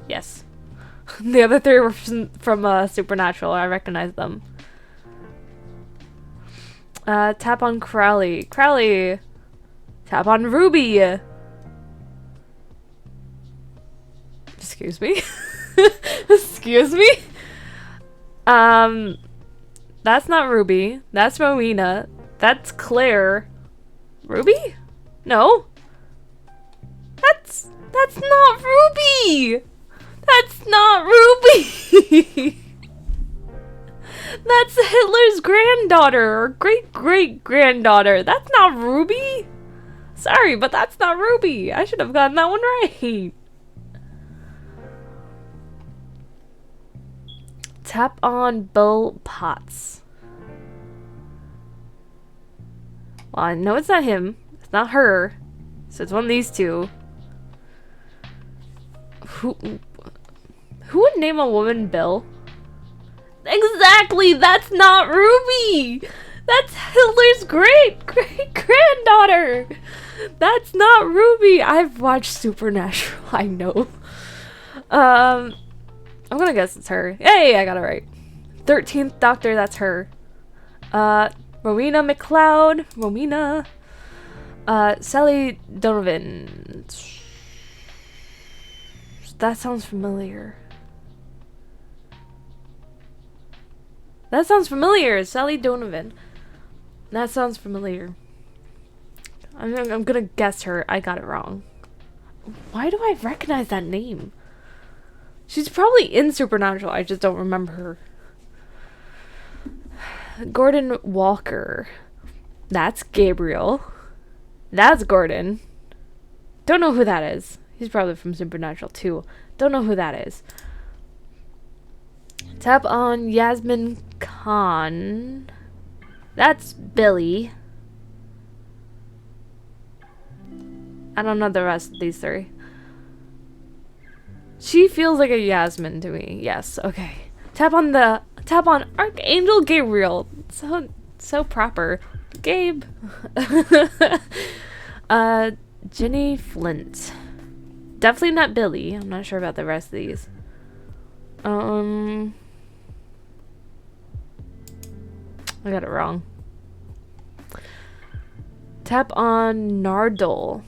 Yes. The other three were from Supernatural. I recognize them. Tap on Crowley. Crowley. Tap on Ruby. Excuse me. Excuse me. That's not Ruby. That's Rowena. That's Claire. Ruby? No. That's not Ruby. That's not Ruby. That's Hitler's granddaughter or great-great-granddaughter. That's not Ruby. Sorry, but that's not Ruby. I should have gotten that one right. Tap on Bill Potts. Well, I know it's not him. It's not her. So it's one of these two. Who would name a woman Bill? Exactly! That's not Ruby! That's Hitler's great-great-granddaughter! That's not Ruby! I've watched Supernatural, I know. I'm gonna guess it's her. Hey, I got it right. 13th Doctor, that's her. Rowena McLeod. Rowena. Sally Donovan. That sounds familiar. That sounds familiar. Sally Donovan. That sounds familiar. I'm gonna guess her. I got it wrong. Why do I recognize that name? She's probably in Supernatural. I just don't remember her. Gordon Walker. That's Gabriel. That's Gordon. Don't know who that is. He's probably from Supernatural too. Don't know who that is. Tap on Yasmin Khan. That's Billy. I don't know the rest of these three. She feels like a Yasmin to me. Yes, okay. Tap on Archangel Gabriel. So proper. Gabe. Jenny Flint. Definitely not Billy. I'm not sure about the rest of these. I got it wrong. Tap on Nardole.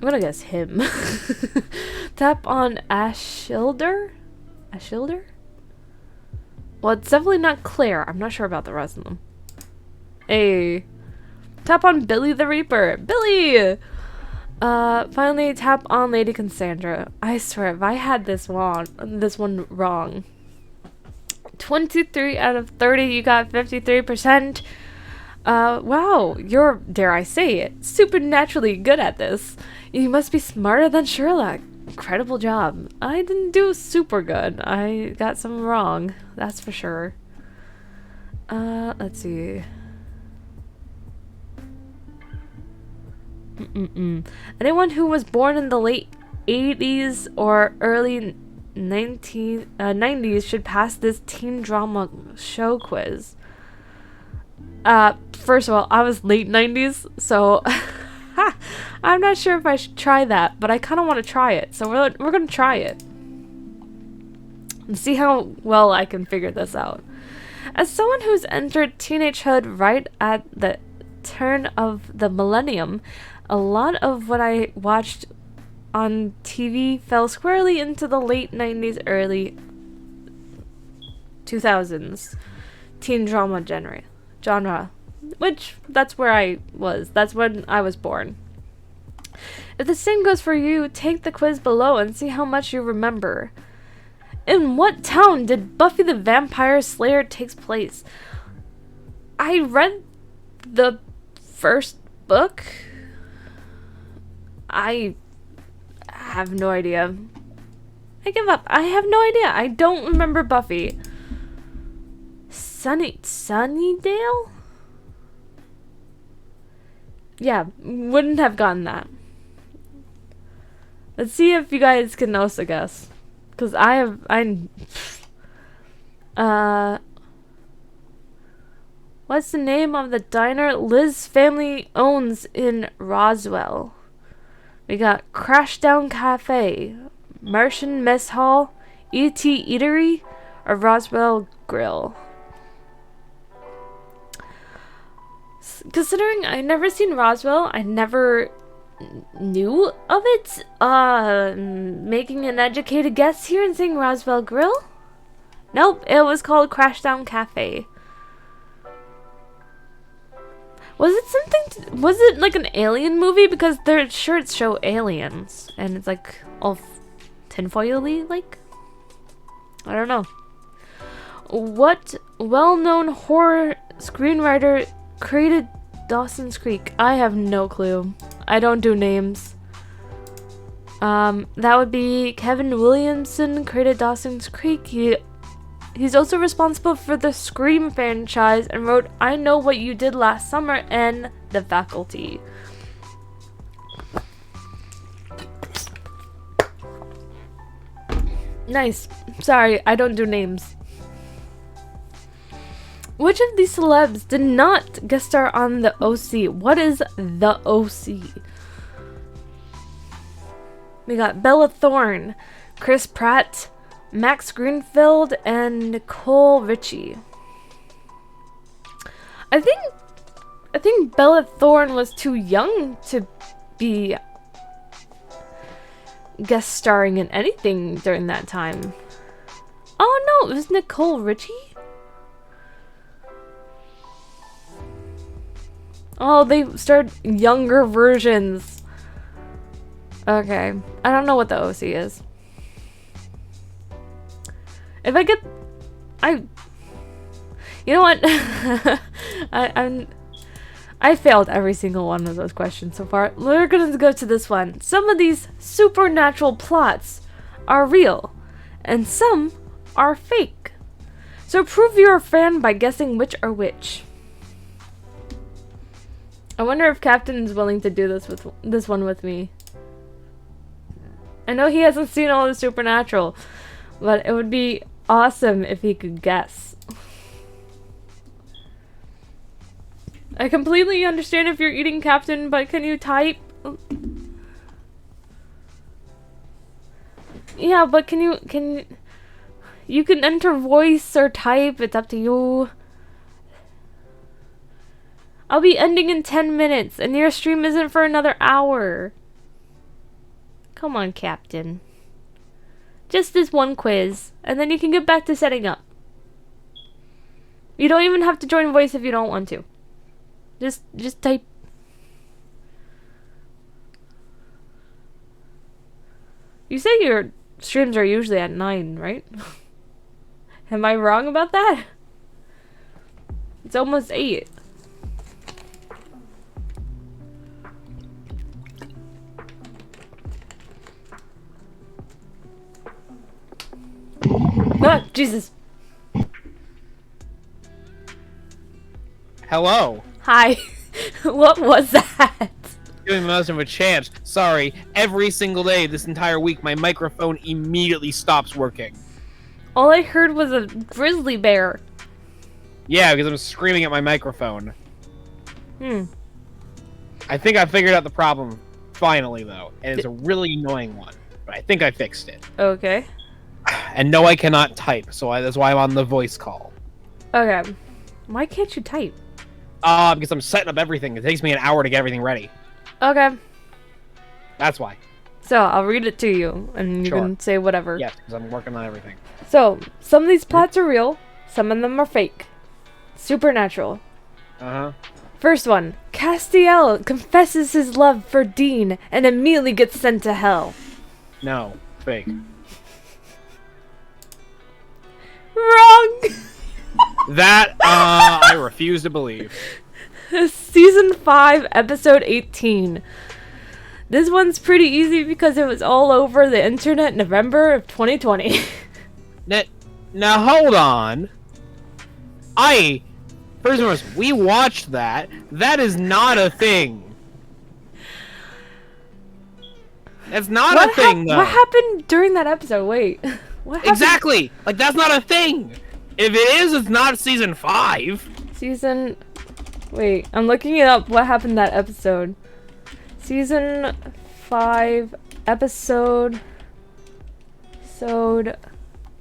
I'm gonna guess him. Tap on Ashilder? Ashilder? Well, it's definitely not Claire. I'm not sure about the rest of them. Hey. Tap on Billy the Reaper. Billy! Finally, tap on Lady Cassandra. I swear, if I had this one wrong. 23 out of 30, you got 53%. Wow, you're, dare I say it, supernaturally good at this. You must be smarter than Sherlock. Incredible job. I didn't do super good. I got some wrong, that's for sure. Let's see. Anyone who was born in the late 80s or early 90s should pass this teen drama show quiz. First of all, I was late 90s, so I'm not sure if I should try that, but I kind of want to try it, so we're gonna try it and see how well I can figure this out. As someone who's entered teenagehood right at the turn of the millennium, a lot of what I watched on TV fell squarely into the late 90s, early 2000s teen drama genre, which that's where I was. That's when I was born. If the same goes for you, take the quiz below and see how much you remember. In what town did Buffy the Vampire Slayer takes place? I read the first book. I have no idea. I give up. I have no idea. I don't remember Buffy. Sunnydale? Yeah, wouldn't have gotten that. Let's see if you guys can also guess. Because what's the name of the diner Liz's family owns in Roswell? We got Crashdown Cafe, Martian Mess Hall, E.T. Eatery, or Roswell Grill. Considering I never seen Roswell, I never knew of it. Making an educated guess here and saying Roswell Grill? Nope, it was called Crashdown Cafe. Was it like an alien movie? Because their shirts show aliens. And it's like all tinfoil-y, like? I don't know. What well-known horror screenwriter created Dawson's Creek? I have no clue. I don't do names. That would be Kevin Williamson created Dawson's Creek. He's also responsible for the Scream franchise and wrote I Know What You Did Last Summer and The Faculty. Nice. Sorry, I don't do names. Which of these celebs did not guest star on The OC? What is The OC? We got Bella Thorne, Chris Pratt, Max Greenfield, and Nicole Richie. I think Bella Thorne was too young to be guest starring in anything during that time. Oh no, it was Nicole Richie? Oh, they started younger versions. Okay. I don't know what the OC is. If I get... You know what? I failed every single one of those questions so far. We're gonna go to this one. Some of these supernatural plots are real, and some are fake. So prove you're a fan by guessing which are which. I wonder if Captain is willing to do this one with me. I know he hasn't seen all the Supernatural, but it would be awesome if he could guess. I completely understand if you're eating, Captain, but can you type? Yeah, but can you can enter voice or type, it's up to you. I'll be ending in 10 minutes, and your stream isn't for another hour. Come on, Captain. Just this one quiz, and then you can get back to setting up. You don't even have to join voice if you don't want to. Just type. You say your streams are usually at 9, right? Am I wrong about that? It's almost 8. Ah, Jesus. Hello. Hi. What was that? Giving most of a chance. Sorry, every single day this entire week my microphone immediately stops working. All I heard was a grizzly bear. Yeah, because I'm screaming at my microphone. I think I figured out the problem finally, though, and it's a really annoying one, but I think I fixed it. Okay. And no, I cannot type, so that's why I'm on the voice call. Okay. Why can't you type? Because I'm setting up everything. It takes me an hour to get everything ready. Okay. That's why. So, I'll read it to you, and you can say whatever. Yes, because I'm working on everything. So, some of these plots are real, some of them are fake. Supernatural. Uh-huh. First one. Castiel confesses his love for Dean and immediately gets sent to hell. No. Fake. Wrong! That, I refuse to believe. Season 5, episode 18. This one's pretty easy because it was all over the internet in November of 2020. Now, hold on. First of all, we watched that. That is not a thing. That's not a thing, though. What happened during that episode? Wait. What happened? Exactly! Like, that's not a thing! If it is, it's not season 5. Wait, I'm looking it up. What happened that episode? Season 5, episode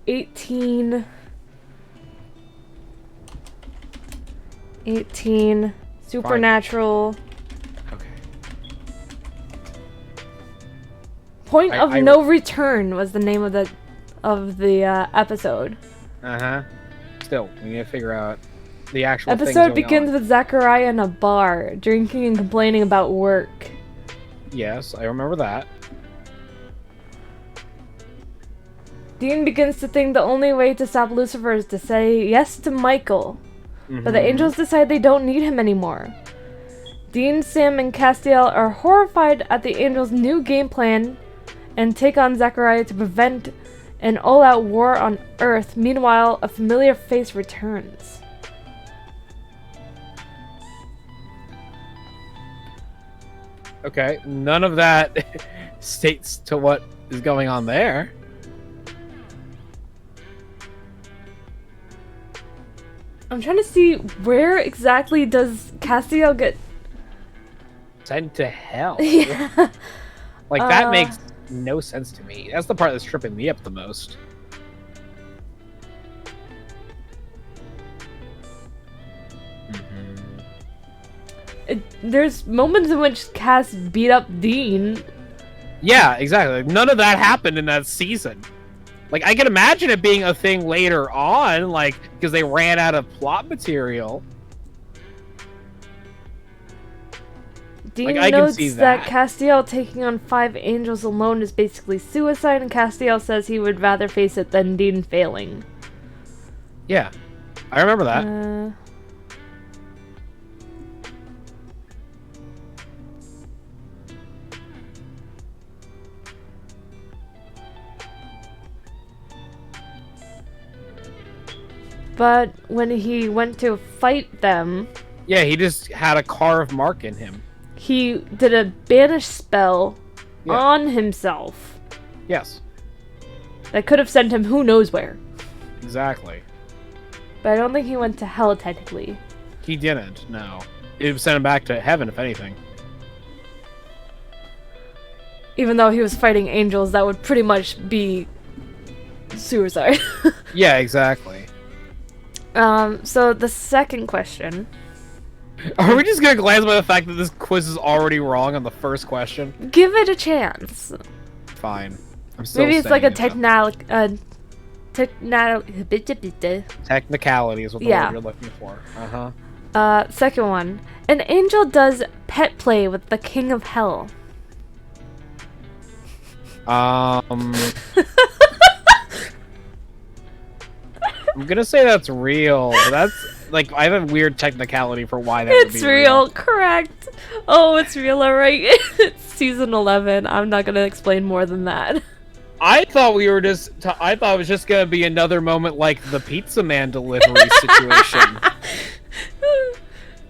18. 18. Supernatural. Okay. Point of No Return was the name of the episode. Uh-huh. Still, we need to figure out the actual episode begins with Zachariah in a bar, drinking and complaining about work. Yes, I remember that. Dean begins to think the only way to stop Lucifer is to say yes to Michael. But the angels decide they don't need him anymore. Dean, Sam, and Castiel are horrified at the angels' new game plan and take on Zachariah to prevent an all-out war on Earth. Meanwhile, a familiar face returns. Okay, none of that states to what is going on there. I'm trying to see where exactly does Castiel get sent to hell. Yeah. Like, that makes no sense to me. That's the part that's tripping me up the most. There's moments in which Cass beat up Dean. Yeah, exactly. None of that happened in that season. Like, I can imagine it being a thing later on, like, because they ran out of plot material. Dean Like, I can notes see that that. Castiel taking on 5 angels alone is basically suicide, and Castiel says he would rather face it than Dean failing. Yeah, I remember that. But when he went to fight them, Yeah, he just had a carved mark in him. he did a banish spell Yeah. on himself Yes, that could have sent him who knows where. exactly. But I don't think he went to hell technically. He didn't, no. It would send him back to heaven, if anything. Even though he was fighting angels, that would pretty much be suicide. Yeah, exactly. So the second question. Are we just gonna glance by the fact that this quiz is already wrong on the first question? Give it a chance. Fine. I'm still Maybe it's like a saying technicality is what the Yeah. word you're looking for. Uh-huh. Second one. An angel does pet play with the king of hell. I'm gonna say that's real. But that's like I have a weird technicality for why that would be It's real, correct. Oh, it's real, alright. It's season 11. I'm not gonna explain more than that. I thought we were just. I thought it was just gonna be another moment like the Pizza Man delivery situation.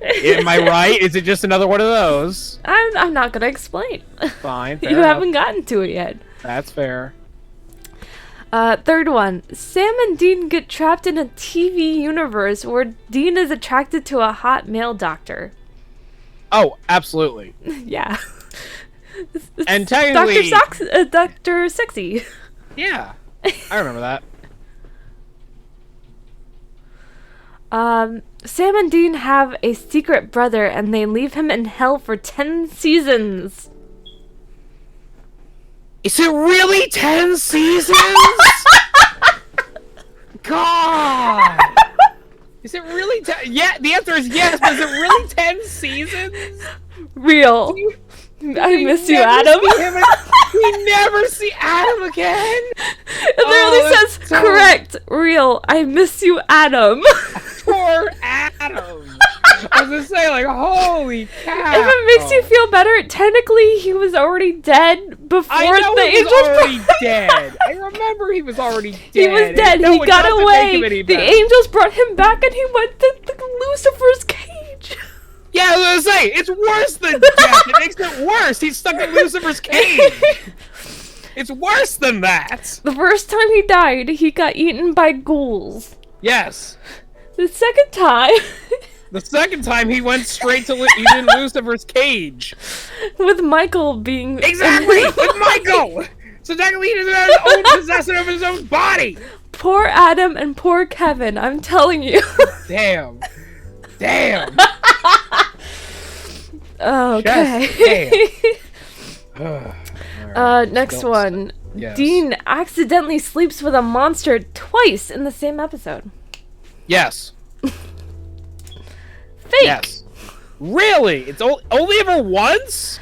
Am I right? Is it just another one of those? I'm not gonna explain. Fine. Fair You enough. haven't gotten to it yet. That's fair. Third one. Sam and Dean get trapped in a TV universe where Dean is attracted to a hot male doctor. Oh, absolutely. Yeah. And technically, Dr. Sexy. yeah, I remember that. Sam and Dean have a secret brother and they leave him in hell for 10 seasons. Is it really 10 seasons? God! Is it really 10? Yeah, the answer is yes, but is it really 10 seasons? Real. I miss you, Adam. We never see Adam again. It literally says, so... correct, real, I miss you, Adam. Poor Adam. I was gonna say, like, holy cow. If it makes you feel better, technically he was already dead before I know the he was angels already brought him dead. back. I remember he was already dead. He was dead. No, He it got doesn't away. make him any The better. angels brought him back, and he went to Lucifer's cage. Yeah, I was gonna say, it's worse than death. It makes it worse. He's stuck in Lucifer's cage. It's worse than that. The first time he died, he got eaten by ghouls. Yes. The second time, The second time he went straight to he's in Lucifer's cage. with Michael being Exactly, with Michael. So technically he doesn't have his own possession of his own body. Poor Adam and poor Kevin. I'm telling you. Damn. Damn. Okay. Alright, next one. Yes. Dean accidentally sleeps with a monster twice in the same episode. Yes. Fake. Yes. Really? It's only ever once?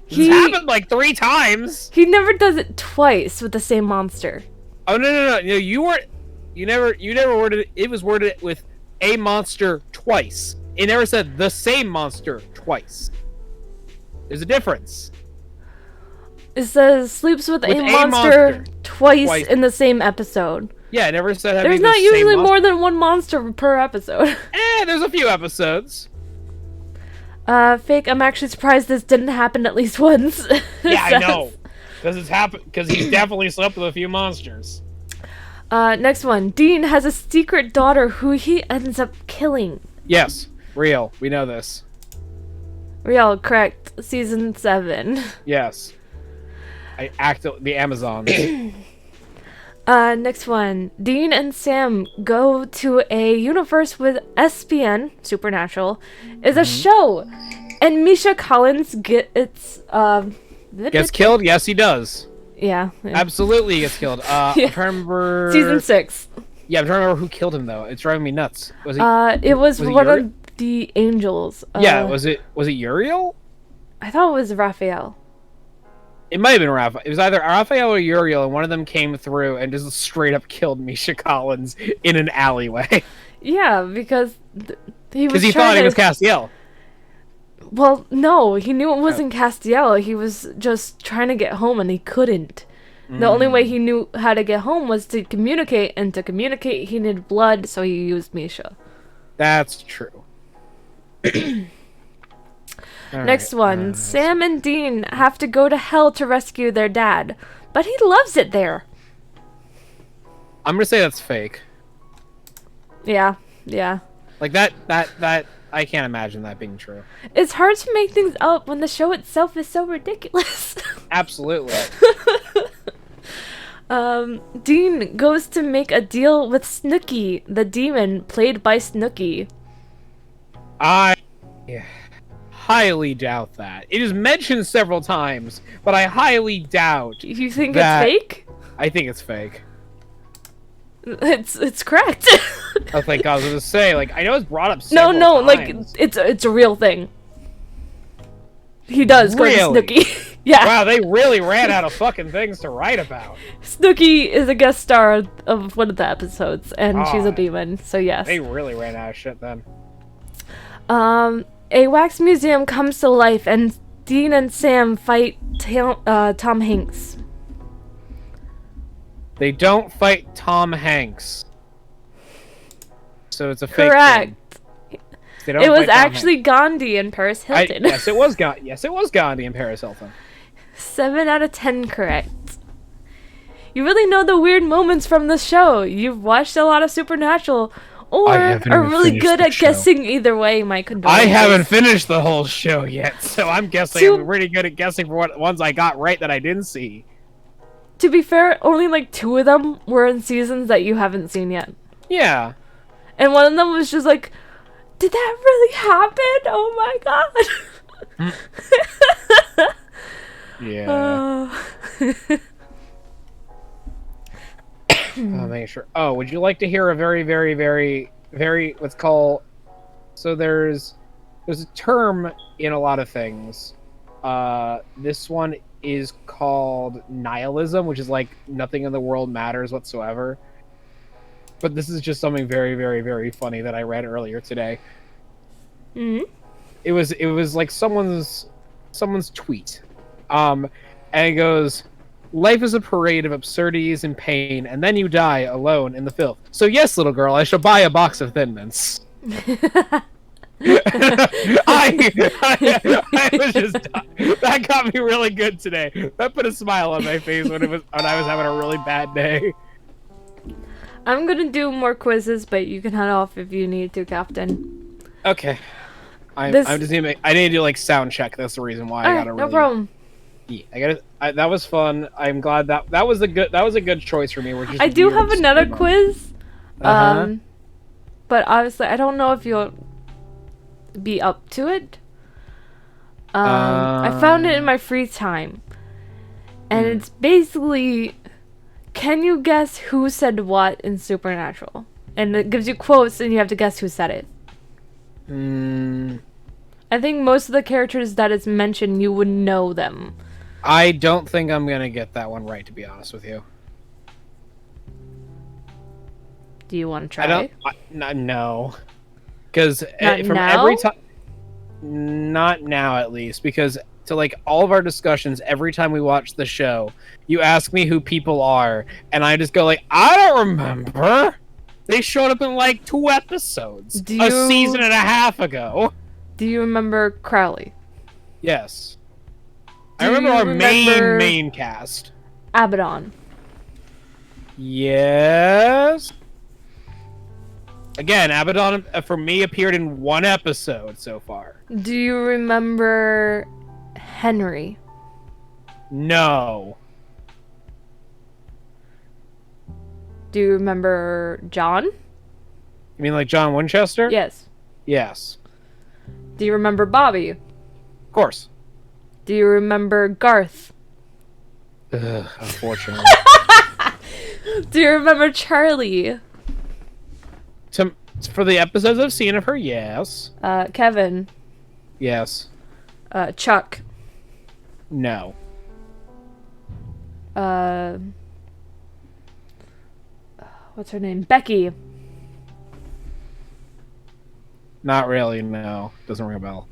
It's He happened like 3 times. he never does it twice with the same monster. Oh no! You never worded it. It was worded with a monster twice. It never said the same monster twice. There's a difference. It says sleeps with With a a monster monster twice in the same episode. Yeah, it never said having There's the not same usually monster. more than one monster per episode. There's a few episodes. Fake, I'm actually surprised this didn't happen at least once. Yeah, I know. Because it's happened. Because he's definitely slept with a few monsters. Next one. Dean has a secret daughter who he ends up killing. Yes, real. We know this. Real, correct. Season 7. Yes. I act the Amazons. Next one. Dean and Sam go to a universe with SPN, Supernatural, is a show. And Misha Collins gets Gets killed? Yes, he does. Yeah. Absolutely he gets killed. I'm trying to remember... Season 6. Yeah, I'm trying to remember who killed him, though. It's driving me nuts. Was it... It was it one Uri? of the angels. Yeah, was it Uriel? I thought it was Raphael. It might have been Raphael. It was either Raphael or Uriel, and one of them came through and just straight up killed Misha Collins in an alleyway. Yeah, because he Because he thought he was Castiel. Well, no, he knew it wasn't Castiel. He was just trying to get home and he couldn't. The only way he knew how to get home was to communicate, and to communicate he needed blood, so he used Misha. That's true. Next one. Sam and Dean have to go to hell to rescue their dad, but he loves it there. I'm gonna say that's fake. Yeah. Like that I can't imagine that being true. It's hard to make things up when the show itself is so ridiculous. Absolutely. Dean goes to make a deal with Snooky, the demon played by Snooky. I highly doubt that. It is mentioned several times, but I highly doubt. You think that... it's fake? I think it's fake. It's correct. Oh, thank God. I was gonna say, like, I know it's brought up several times. Like, it's a real thing. He does go to Snooky. Yeah. Wow, they really ran out of fucking things to write about. Snooky is a guest star of one of the episodes, and she's a demon, so yes. They really ran out of shit then. A wax museum comes to life, and Dean and Sam fight Tom Hanks. They don't fight Tom Hanks. So it's a fake Correct. thing. It was actually Gandhi and Paris Hilton. Yes, it was Gandhi and Paris Hilton. 7 out of 10 correct. You really know the weird moments from the show. You've watched a lot of Supernatural, or are really good at guessing either way. My condolences. I haven't finished the whole show yet, so I'm guessing I'm pretty good at guessing for what ones I got right that I didn't see. To be fair, only like 2 of them were in seasons that you haven't seen yet. Yeah. And one of them was just like, did that really happen? Oh my god. Yeah. I'll make sure. Oh, would you like to hear a very, very, very, very, let's call... So there's a term in a lot of things. This one is called nihilism, which is like nothing in the world matters whatsoever. But this is just something very, very, very funny that I read earlier today. Mm-hmm. It was like someone's tweet. And it goes, life is a parade of absurdities and pain, and then you die alone in the filth. So yes, little girl, I shall buy a box of Thin Mints. I was just that got me really good today. That put a smile on my face when I was having a really bad day. I'm gonna do more quizzes, but you can head off if you need to, Captain. Okay. I just need to I need to do like sound check. That's the reason why I gotta really. No problem. Yeah, that was fun. I'm glad that was a good choice for me. I do have another quiz. But obviously I don't know if you'll be up to it. I found it in my free time. And it's basically, can you guess who said what in Supernatural? And it gives you quotes and you have to guess who said it. I think most of the characters that it's mentioned, you would know them. I don't think I'm gonna get that one right, to be honest with you. Do you want to try? No. Because from now? every time... Not now, at least. Because to, like, all of our discussions, every time we watch the show, you ask me who people are, and I just go, like, I don't remember! They showed up in, like, 2 episodes. A season and a half ago. Do you remember Crowley? Yes. I remember our main cast. Abaddon. Yes. Again, Abaddon, for me, appeared in 1 episode so far. Do you remember Henry? No. Do you remember John? You mean like John Winchester? Yes. Yes. Do you remember Bobby? Of course. Do you remember Garth? Ugh, unfortunately. Do you remember Charlie? For the episodes I've seen of her, yes. Kevin. Yes. Chuck. No. What's her name? Becky. Not really, no. Doesn't ring a bell.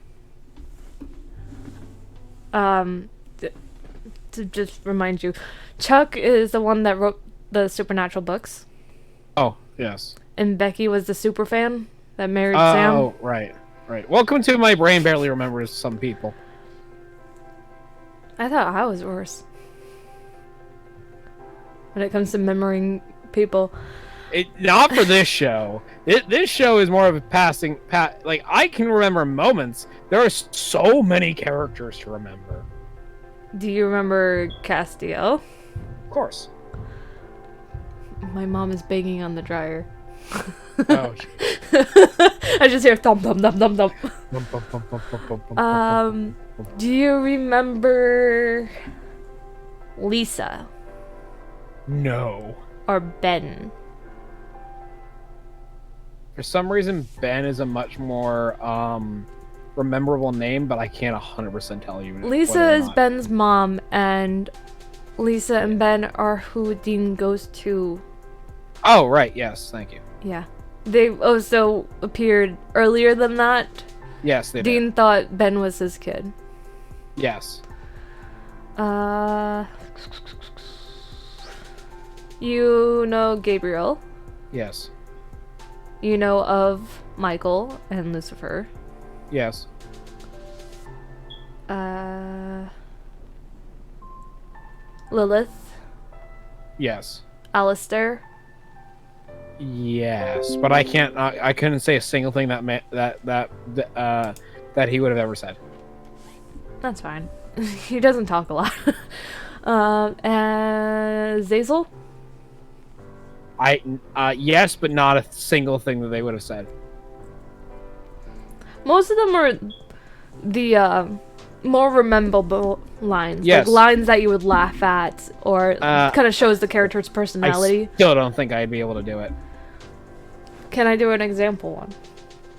To just remind you, Chuck is the one that wrote the Supernatural books. Oh, yes. And Becky was the super fan that married Sam. Oh, right. Right. Welcome to My Brain Barely Remembers Some People. I thought I was worse when it comes to remembering people. Not for this show. This show is more of a passing... like, I can remember moments. There are so many characters to remember. Do you remember Castiel? Of course. My mom is banging on the dryer. Oh. I just hear thump, thump, thump, thump, thump. Do you remember Lisa? No. Or Ben? For some reason, Ben is a much more rememberable name, but I can't 100% tell you. Lisa is Ben's mom, and Lisa and Ben are who Dean goes to. Oh, right. Yes. Thank you. Yeah. They also appeared earlier than that. Yes, they did. Dean thought Ben was his kid. Yes. You know Gabriel. Yes. You know of Michael and Lucifer. Yes. Lilith. Yes. Alistair. Yes, but I can't. I couldn't say a single thing that he would have ever said. That's fine. He doesn't talk a lot. And Zazel. Yes, but not a single thing that they would have said. Most of them are the more memorable lines. Yes. Like lines that you would laugh at, or kind of shows the character's personality. I still don't think I'd be able to do it. Can I do an example one?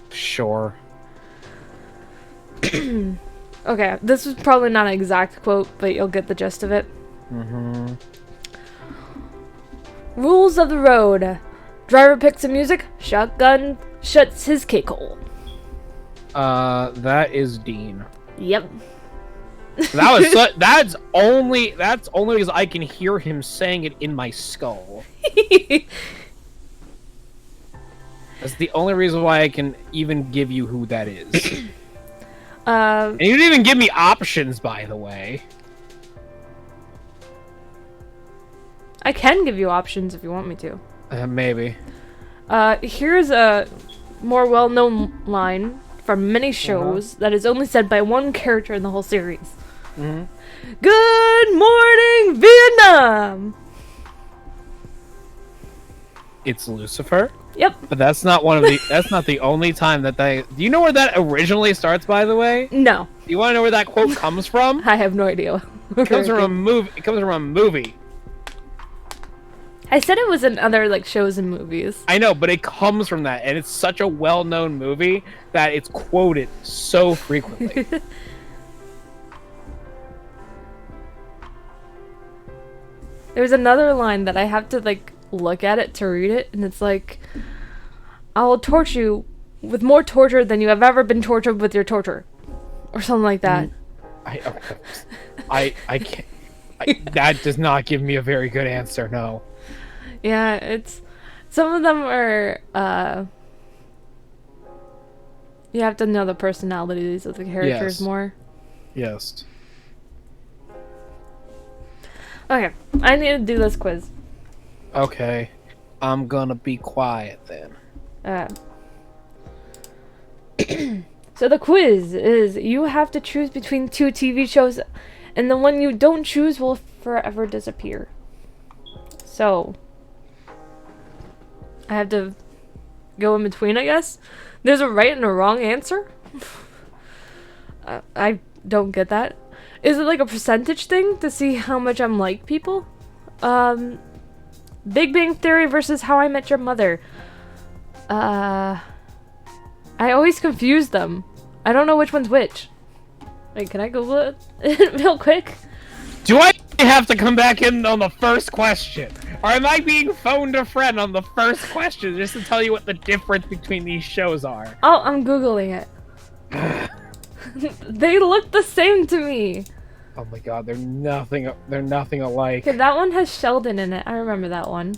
Sure. Okay, this is probably not an exact quote, but you'll get the gist of it. Mm-hmm. Rules of the road. Driver picks the music, shotgun shuts his cake hole. That is Dean. Yep. That's only because I can hear him saying it in my skull. That's the only reason why I can even give you who that is. And you didn't even give me options, by the way. I can give you options if you want me to. Maybe. Here's a more well-known line from many shows that is only said by one character in the whole series. Mm-hmm. Good morning, Vietnam! It's Lucifer? Yep. But that's not that's not the only time that they... Do you know where that originally starts, by the way? No. Do you want to know where that quote comes from? I have no idea. It comes from a movie. It comes from a movie. I said it was in other like shows and movies. I know, but it comes from that, and it's such a well-known movie that it's quoted so frequently. There's another line that I have to like look at it to read it, and it's like, I'll torture you with more torture than you have ever been tortured with your torture, or something like that. I can't. That does not give me a very good answer. No. Yeah, it's some of them are. You have to know the personalities of the characters more. Yes. Okay, I need to do this quiz. Okay, I'm gonna be quiet then. So the quiz is you have to choose between two TV shows, and the one you don't choose will forever disappear. So I have to go in between, I guess. There's a right and a wrong answer. I don't get that. Is it like a percentage thing to see how much I'm like people? Big Bang Theory versus How I Met Your Mother. I always confuse them. I don't know which one's which. Wait, can I Google it real quick? Do I have to come back in on the first question? Or am I being phoned a friend on the first question just to tell you what the difference between these shows are? Oh, I'm Googling it. They look the same to me. Oh my god, they're nothing alike. Okay, that one has Sheldon in it. I remember that one.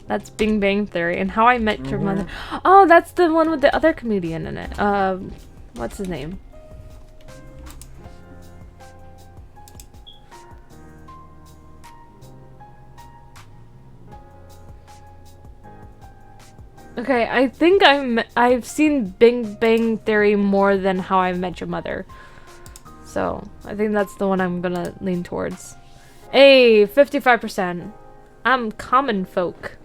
That's Bing Bang Theory and How I Met Your Mother. Oh, that's the one with the other comedian in it. What's his name? Okay, I think I've seen Bing Bang Theory more than How I Met Your Mother. So, I think that's the one I'm gonna lean towards. Hey, 55%. I'm common folk.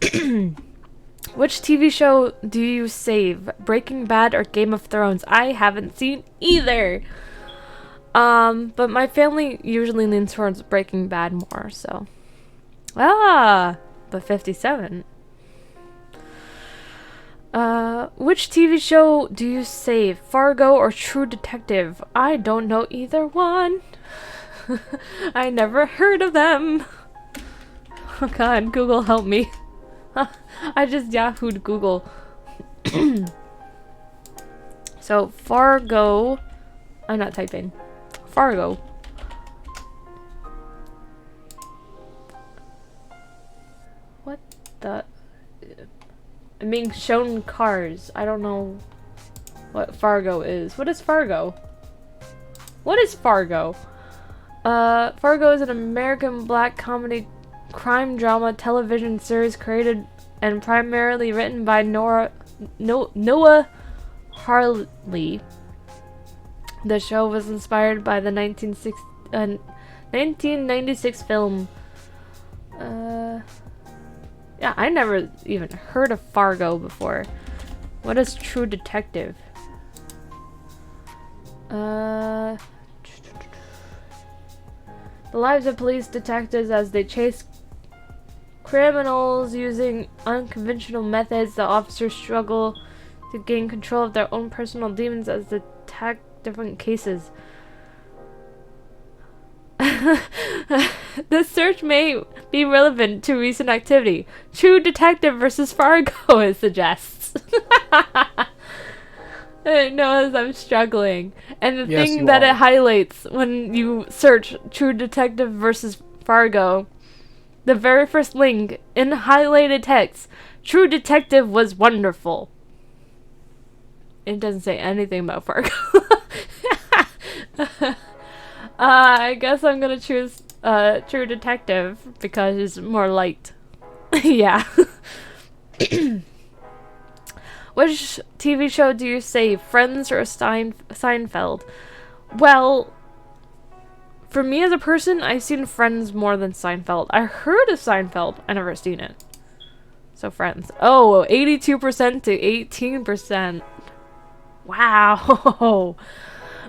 Which TV show do you save? Breaking Bad or Game of Thrones? I haven't seen either. But my family usually leans towards Breaking Bad more, so. But 57. Which TV show do you save? Fargo or True Detective? I don't know either one. I never heard of them. Oh god, Google help me. I just Yahoo'd Google. So, Fargo. I'm not typing. Fargo. What the? I'm being shown cars. I don't know what Fargo is. What is Fargo? What is Fargo? Fargo is an American black comedy crime drama television series created and primarily written by Noah Harley. The show was inspired by the 1996 film. Yeah, I never even heard of Fargo before. What is True Detective? The lives of police detectives as they chase criminals using unconventional methods. The officers struggle to gain control of their own personal demons as they attack different cases. This search may be relevant to recent activity. True Detective versus Fargo, it suggests. It knows I'm struggling. And the thing that it highlights when you search True Detective versus Fargo, the very first link in highlighted text, True Detective was wonderful. It doesn't say anything about Fargo. I guess I'm gonna choose True Detective because it's more light. Yeah. Which TV show do you save? Friends or Seinfeld? Well, for me as a person, I've seen Friends more than Seinfeld. I heard of Seinfeld. I never seen it. So Friends. Oh, 82% to 18%. Wow.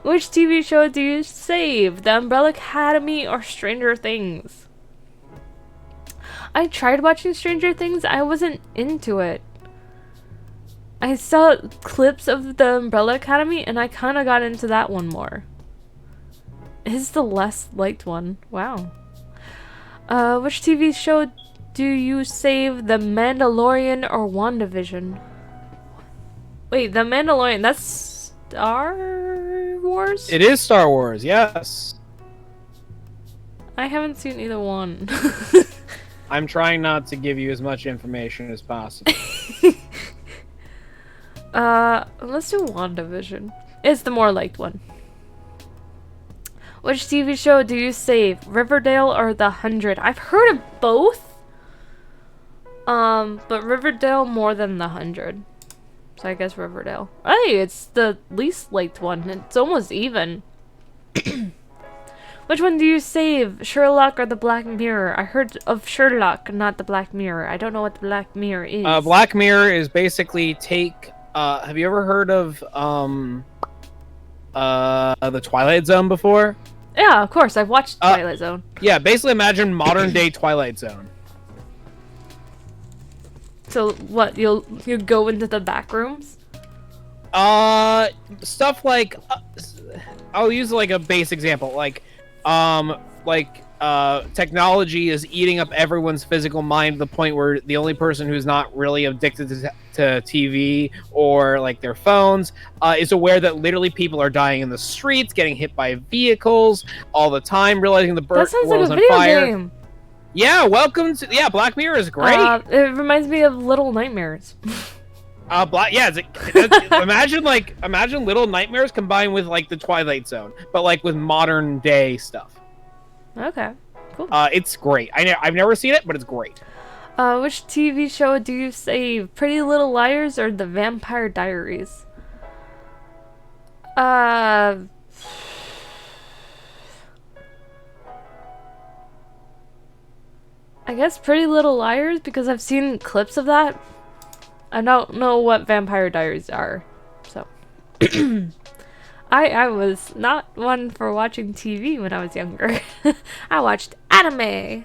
Which TV show do you save? The Umbrella Academy or Stranger Things? I tried watching Stranger Things. I wasn't into it. I saw clips of the Umbrella Academy and I kind of got into that one more. It's the less liked one. Wow. Which TV show do you save? The Mandalorian or WandaVision? Wait, The Mandalorian, that's Star Wars? It is Star Wars, yes. I haven't seen either one. I'm trying not to give you as much information as possible. Let's do WandaVision. It's the more liked one. Which TV show do you save? Riverdale or The 100? I've heard of both. But Riverdale more than The 100. So I guess Riverdale. Hey, it's the least liked one. It's almost even. Which one do you save? Sherlock or The Black Mirror? I heard of Sherlock, not The Black Mirror. I don't know what The Black Mirror is. Black Mirror is basically have you ever heard of the Twilight Zone before? Yeah, of course. I've watched Twilight Zone. Yeah, basically imagine modern day Twilight Zone. So what? You go into the back rooms? Stuff like I'll use like a base example, technology is eating up everyone's physical mind to the point where the only person who's not really addicted to TV or like their phones is aware that literally people are dying in the streets, getting hit by vehicles all the time, realizing the That sounds world's like a on video fire. game. Yeah, welcome to Black Mirror is great. It reminds me of Little Nightmares. Imagine Little Nightmares combined with like the Twilight Zone, but like with modern day stuff. Okay, cool. It's great. I've never seen it, but it's great. Which TV show do you save? Pretty Little Liars or The Vampire Diaries? I guess Pretty Little Liars, because I've seen clips of that. I don't know what Vampire Diaries are, so. I was not one for watching TV when I was younger. I watched anime.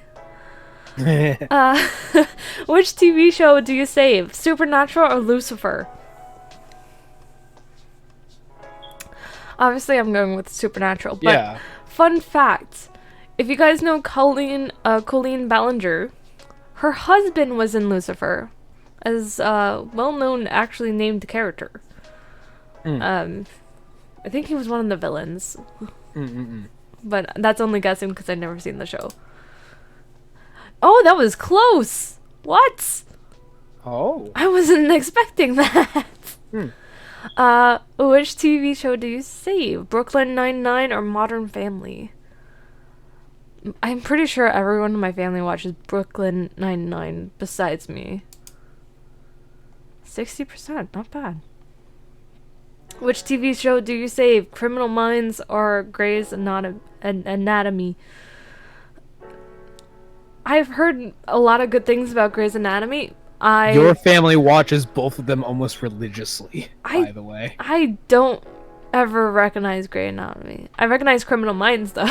Which TV show do you save? Supernatural or Lucifer? Obviously, I'm going with Supernatural, but Yeah. Fun fact. If you guys know Colleen Ballinger, her husband was in Lucifer as a well-known, actually named character. I think he was one of the villains. But that's only guessing because I've never seen the show. Oh, that was close! What? Oh. I wasn't expecting that. Which TV show do you save? Brooklyn Nine-Nine or Modern Family? I'm pretty sure everyone in my family watches Brooklyn Nine-Nine besides me. 60%, not bad. Which TV show do you save? Criminal Minds or Grey's Anatomy? I've heard a lot of good things about Grey's Anatomy. Your family watches both of them almost religiously, by the way. I don't ever recognize Grey's Anatomy. I recognize Criminal Minds, though.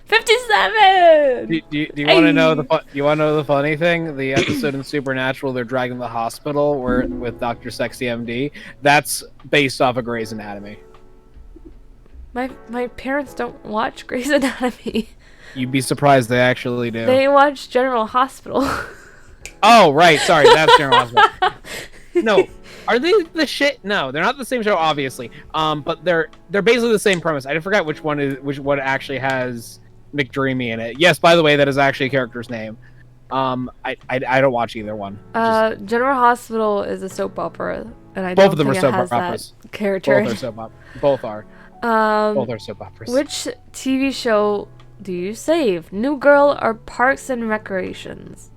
57! Do you want to know the funny thing? The episode in Supernatural, they're dragging the hospital with Dr. Sexy MD. That's based off of Grey's Anatomy. My parents don't watch Grey's Anatomy. You'd be surprised they actually do. They watch General Hospital. Oh, right. Sorry, that's General Hospital. No, are they the shit? No, they're not the same show, obviously. But they're basically the same premise. I forgot which one actually has McDreamy in it. Yes, by the way, that is actually a character's name. I don't watch either one. General Hospital is a soap opera, and I both don't of them think are soap it has operas. that character. Both are soap operas. Both are. Both are soap operas. Which TV show do you save? New Girl or Parks and Recreations?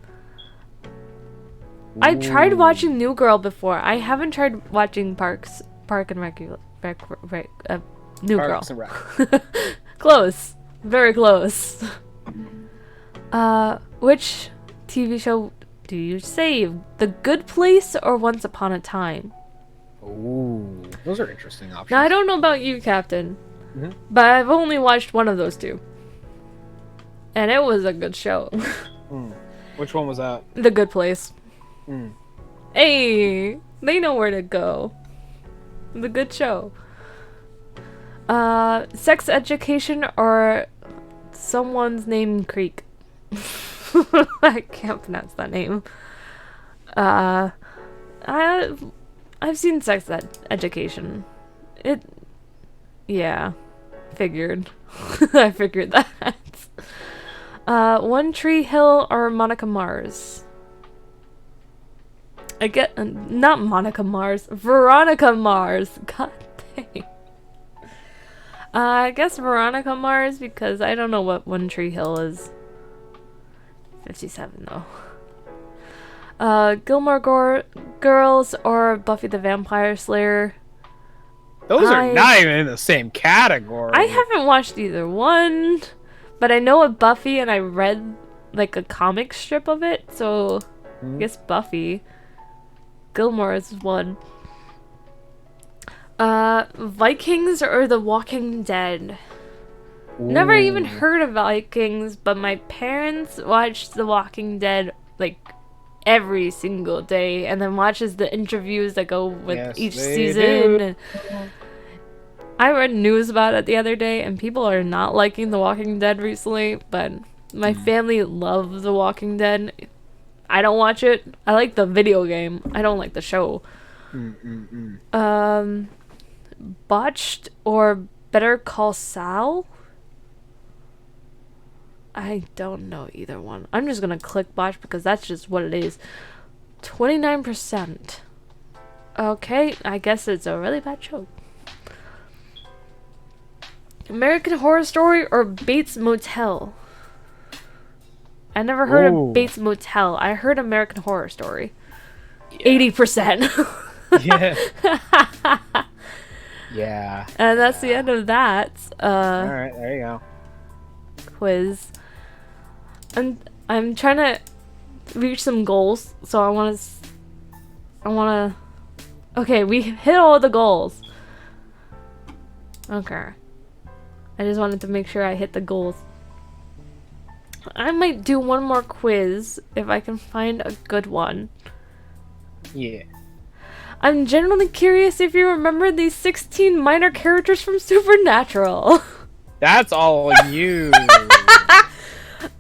I tried watching New Girl before. I haven't tried watching New Girl. Parks and Rec. Close. Very close. Which TV show do you save? The Good Place or Once Upon a Time? Ooh, those are interesting options. Now, I don't know about you, Captain, but I've only watched one of those two. And it was a good show. Which one was that? The Good Place. Hey, they know where to go. The good show. Sex Education or Someone's Name Creek? I can't pronounce that name. I've seen Sex Education. Yeah, figured. I figured that. One Tree Hill or Monica Mars? I get not Monica Mars, Veronica Mars. God dang. I guess Veronica Mars because I don't know what One Tree Hill is. 57 though. Gilmore Girls or Buffy the Vampire Slayer? Those are not even in the same category. I haven't watched either one, but I know of Buffy and I read like a comic strip of it, so I guess Buffy. Gilmore is one. Vikings or The Walking Dead? Ooh. Never even heard of Vikings, but my parents watched The Walking Dead like every single day and then watches the interviews that go with each season. And I read news about it the other day, and people are not liking The Walking Dead recently, but my family loves The Walking Dead. I don't watch it. I like the video game. I don't like the show. Botched or Better Call Saul? I don't know either one. I'm just gonna click Botched because that's just what it is. 29%. Okay, I guess it's a really bad show. American Horror Story or Bates Motel? I never heard of Bates Motel. I heard American Horror Story. 80%. Yeah. Yeah. And that's the end of that. Alright, there you go. Quiz. And I'm trying to reach some goals, so I want to. Okay, we hit all the goals. Okay. I just wanted to make sure I hit the goals. I might do one more quiz if I can find a good one. Yeah. I'm genuinely curious if you remember these 16 minor characters from Supernatural. That's all you.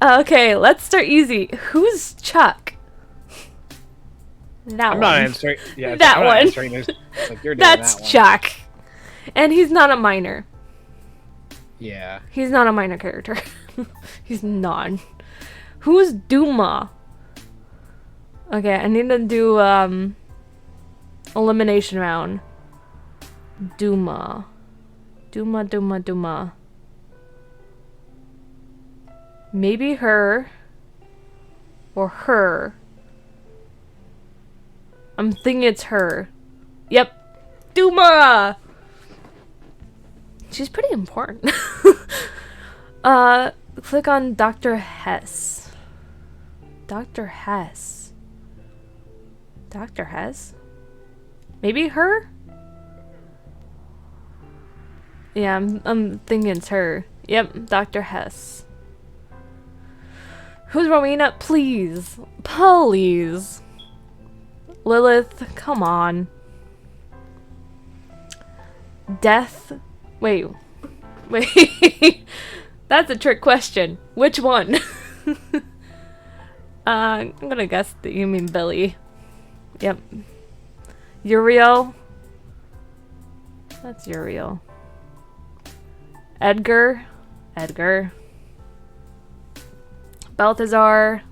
Okay, let's start easy. Who's Chuck? That I'm one. not answering. Yeah, That I'm one. Not answering this. Like, you're doing That's that one. Chuck. And he's not a minor. Yeah. He's not a minor character. He's not. Who's Duma? Okay, I need to do elimination round. Duma. Duma. Maybe her. Or her. I'm thinking it's her. Yep. Duma! She's pretty important. Click on Dr. Hess. Dr. Hess. Dr. Hess? Maybe her? Yeah, I'm thinking it's her. Yep, Dr. Hess. Who's Rowena? Please. Please. Lilith, come on. Death. Wait. That's a trick question. Which one? I'm gonna guess that you mean Billy. Yep. Uriel. That's Uriel. Edgar. Balthazar.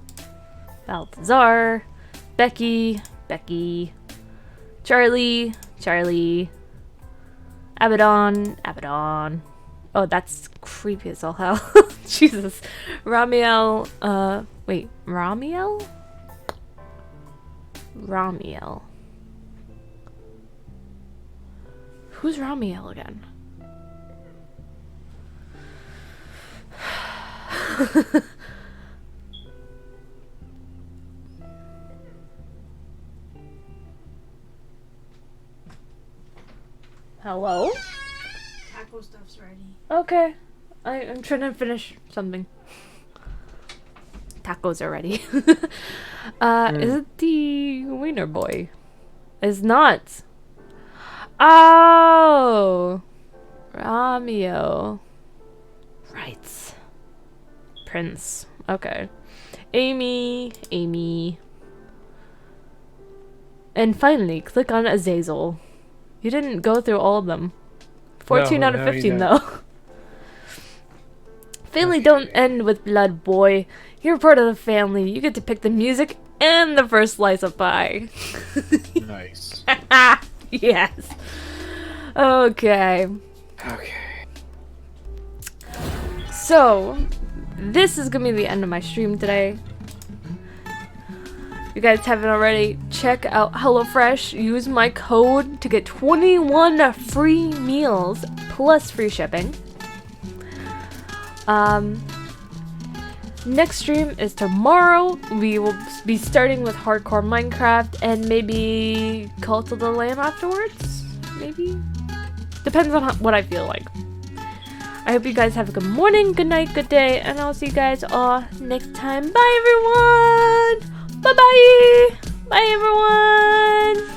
Becky. Charlie. Abaddon. Oh, that's creepy as all hell. Jesus. Ramiel. Wait. Ramiel? Who's Ramiel again? Hello? Taco stuff's ready. Okay. I'm trying to finish something. Tacos are ready. Is it the wiener boy? It's not. Oh! Romeo. Right. Prince. Okay. Amy. And finally, click on Azazel. You didn't go through all of them. 14 out of 15, though. Family don't end with blood, boy. You're part of the family. You get to pick the music and the first slice of pie. Nice. Yes. Okay. So, this is gonna be the end of my stream today. If you guys haven't already, check out HelloFresh. Use my code to get 21 free meals plus free shipping. Next stream is tomorrow. We will be starting with Hardcore Minecraft and maybe Cult of the Lamb afterwards. Maybe? Depends on what I feel like. I hope you guys have a good morning, good night, good day, and I'll see you guys all next time. Bye, everyone! Bye-bye. Bye, everyone.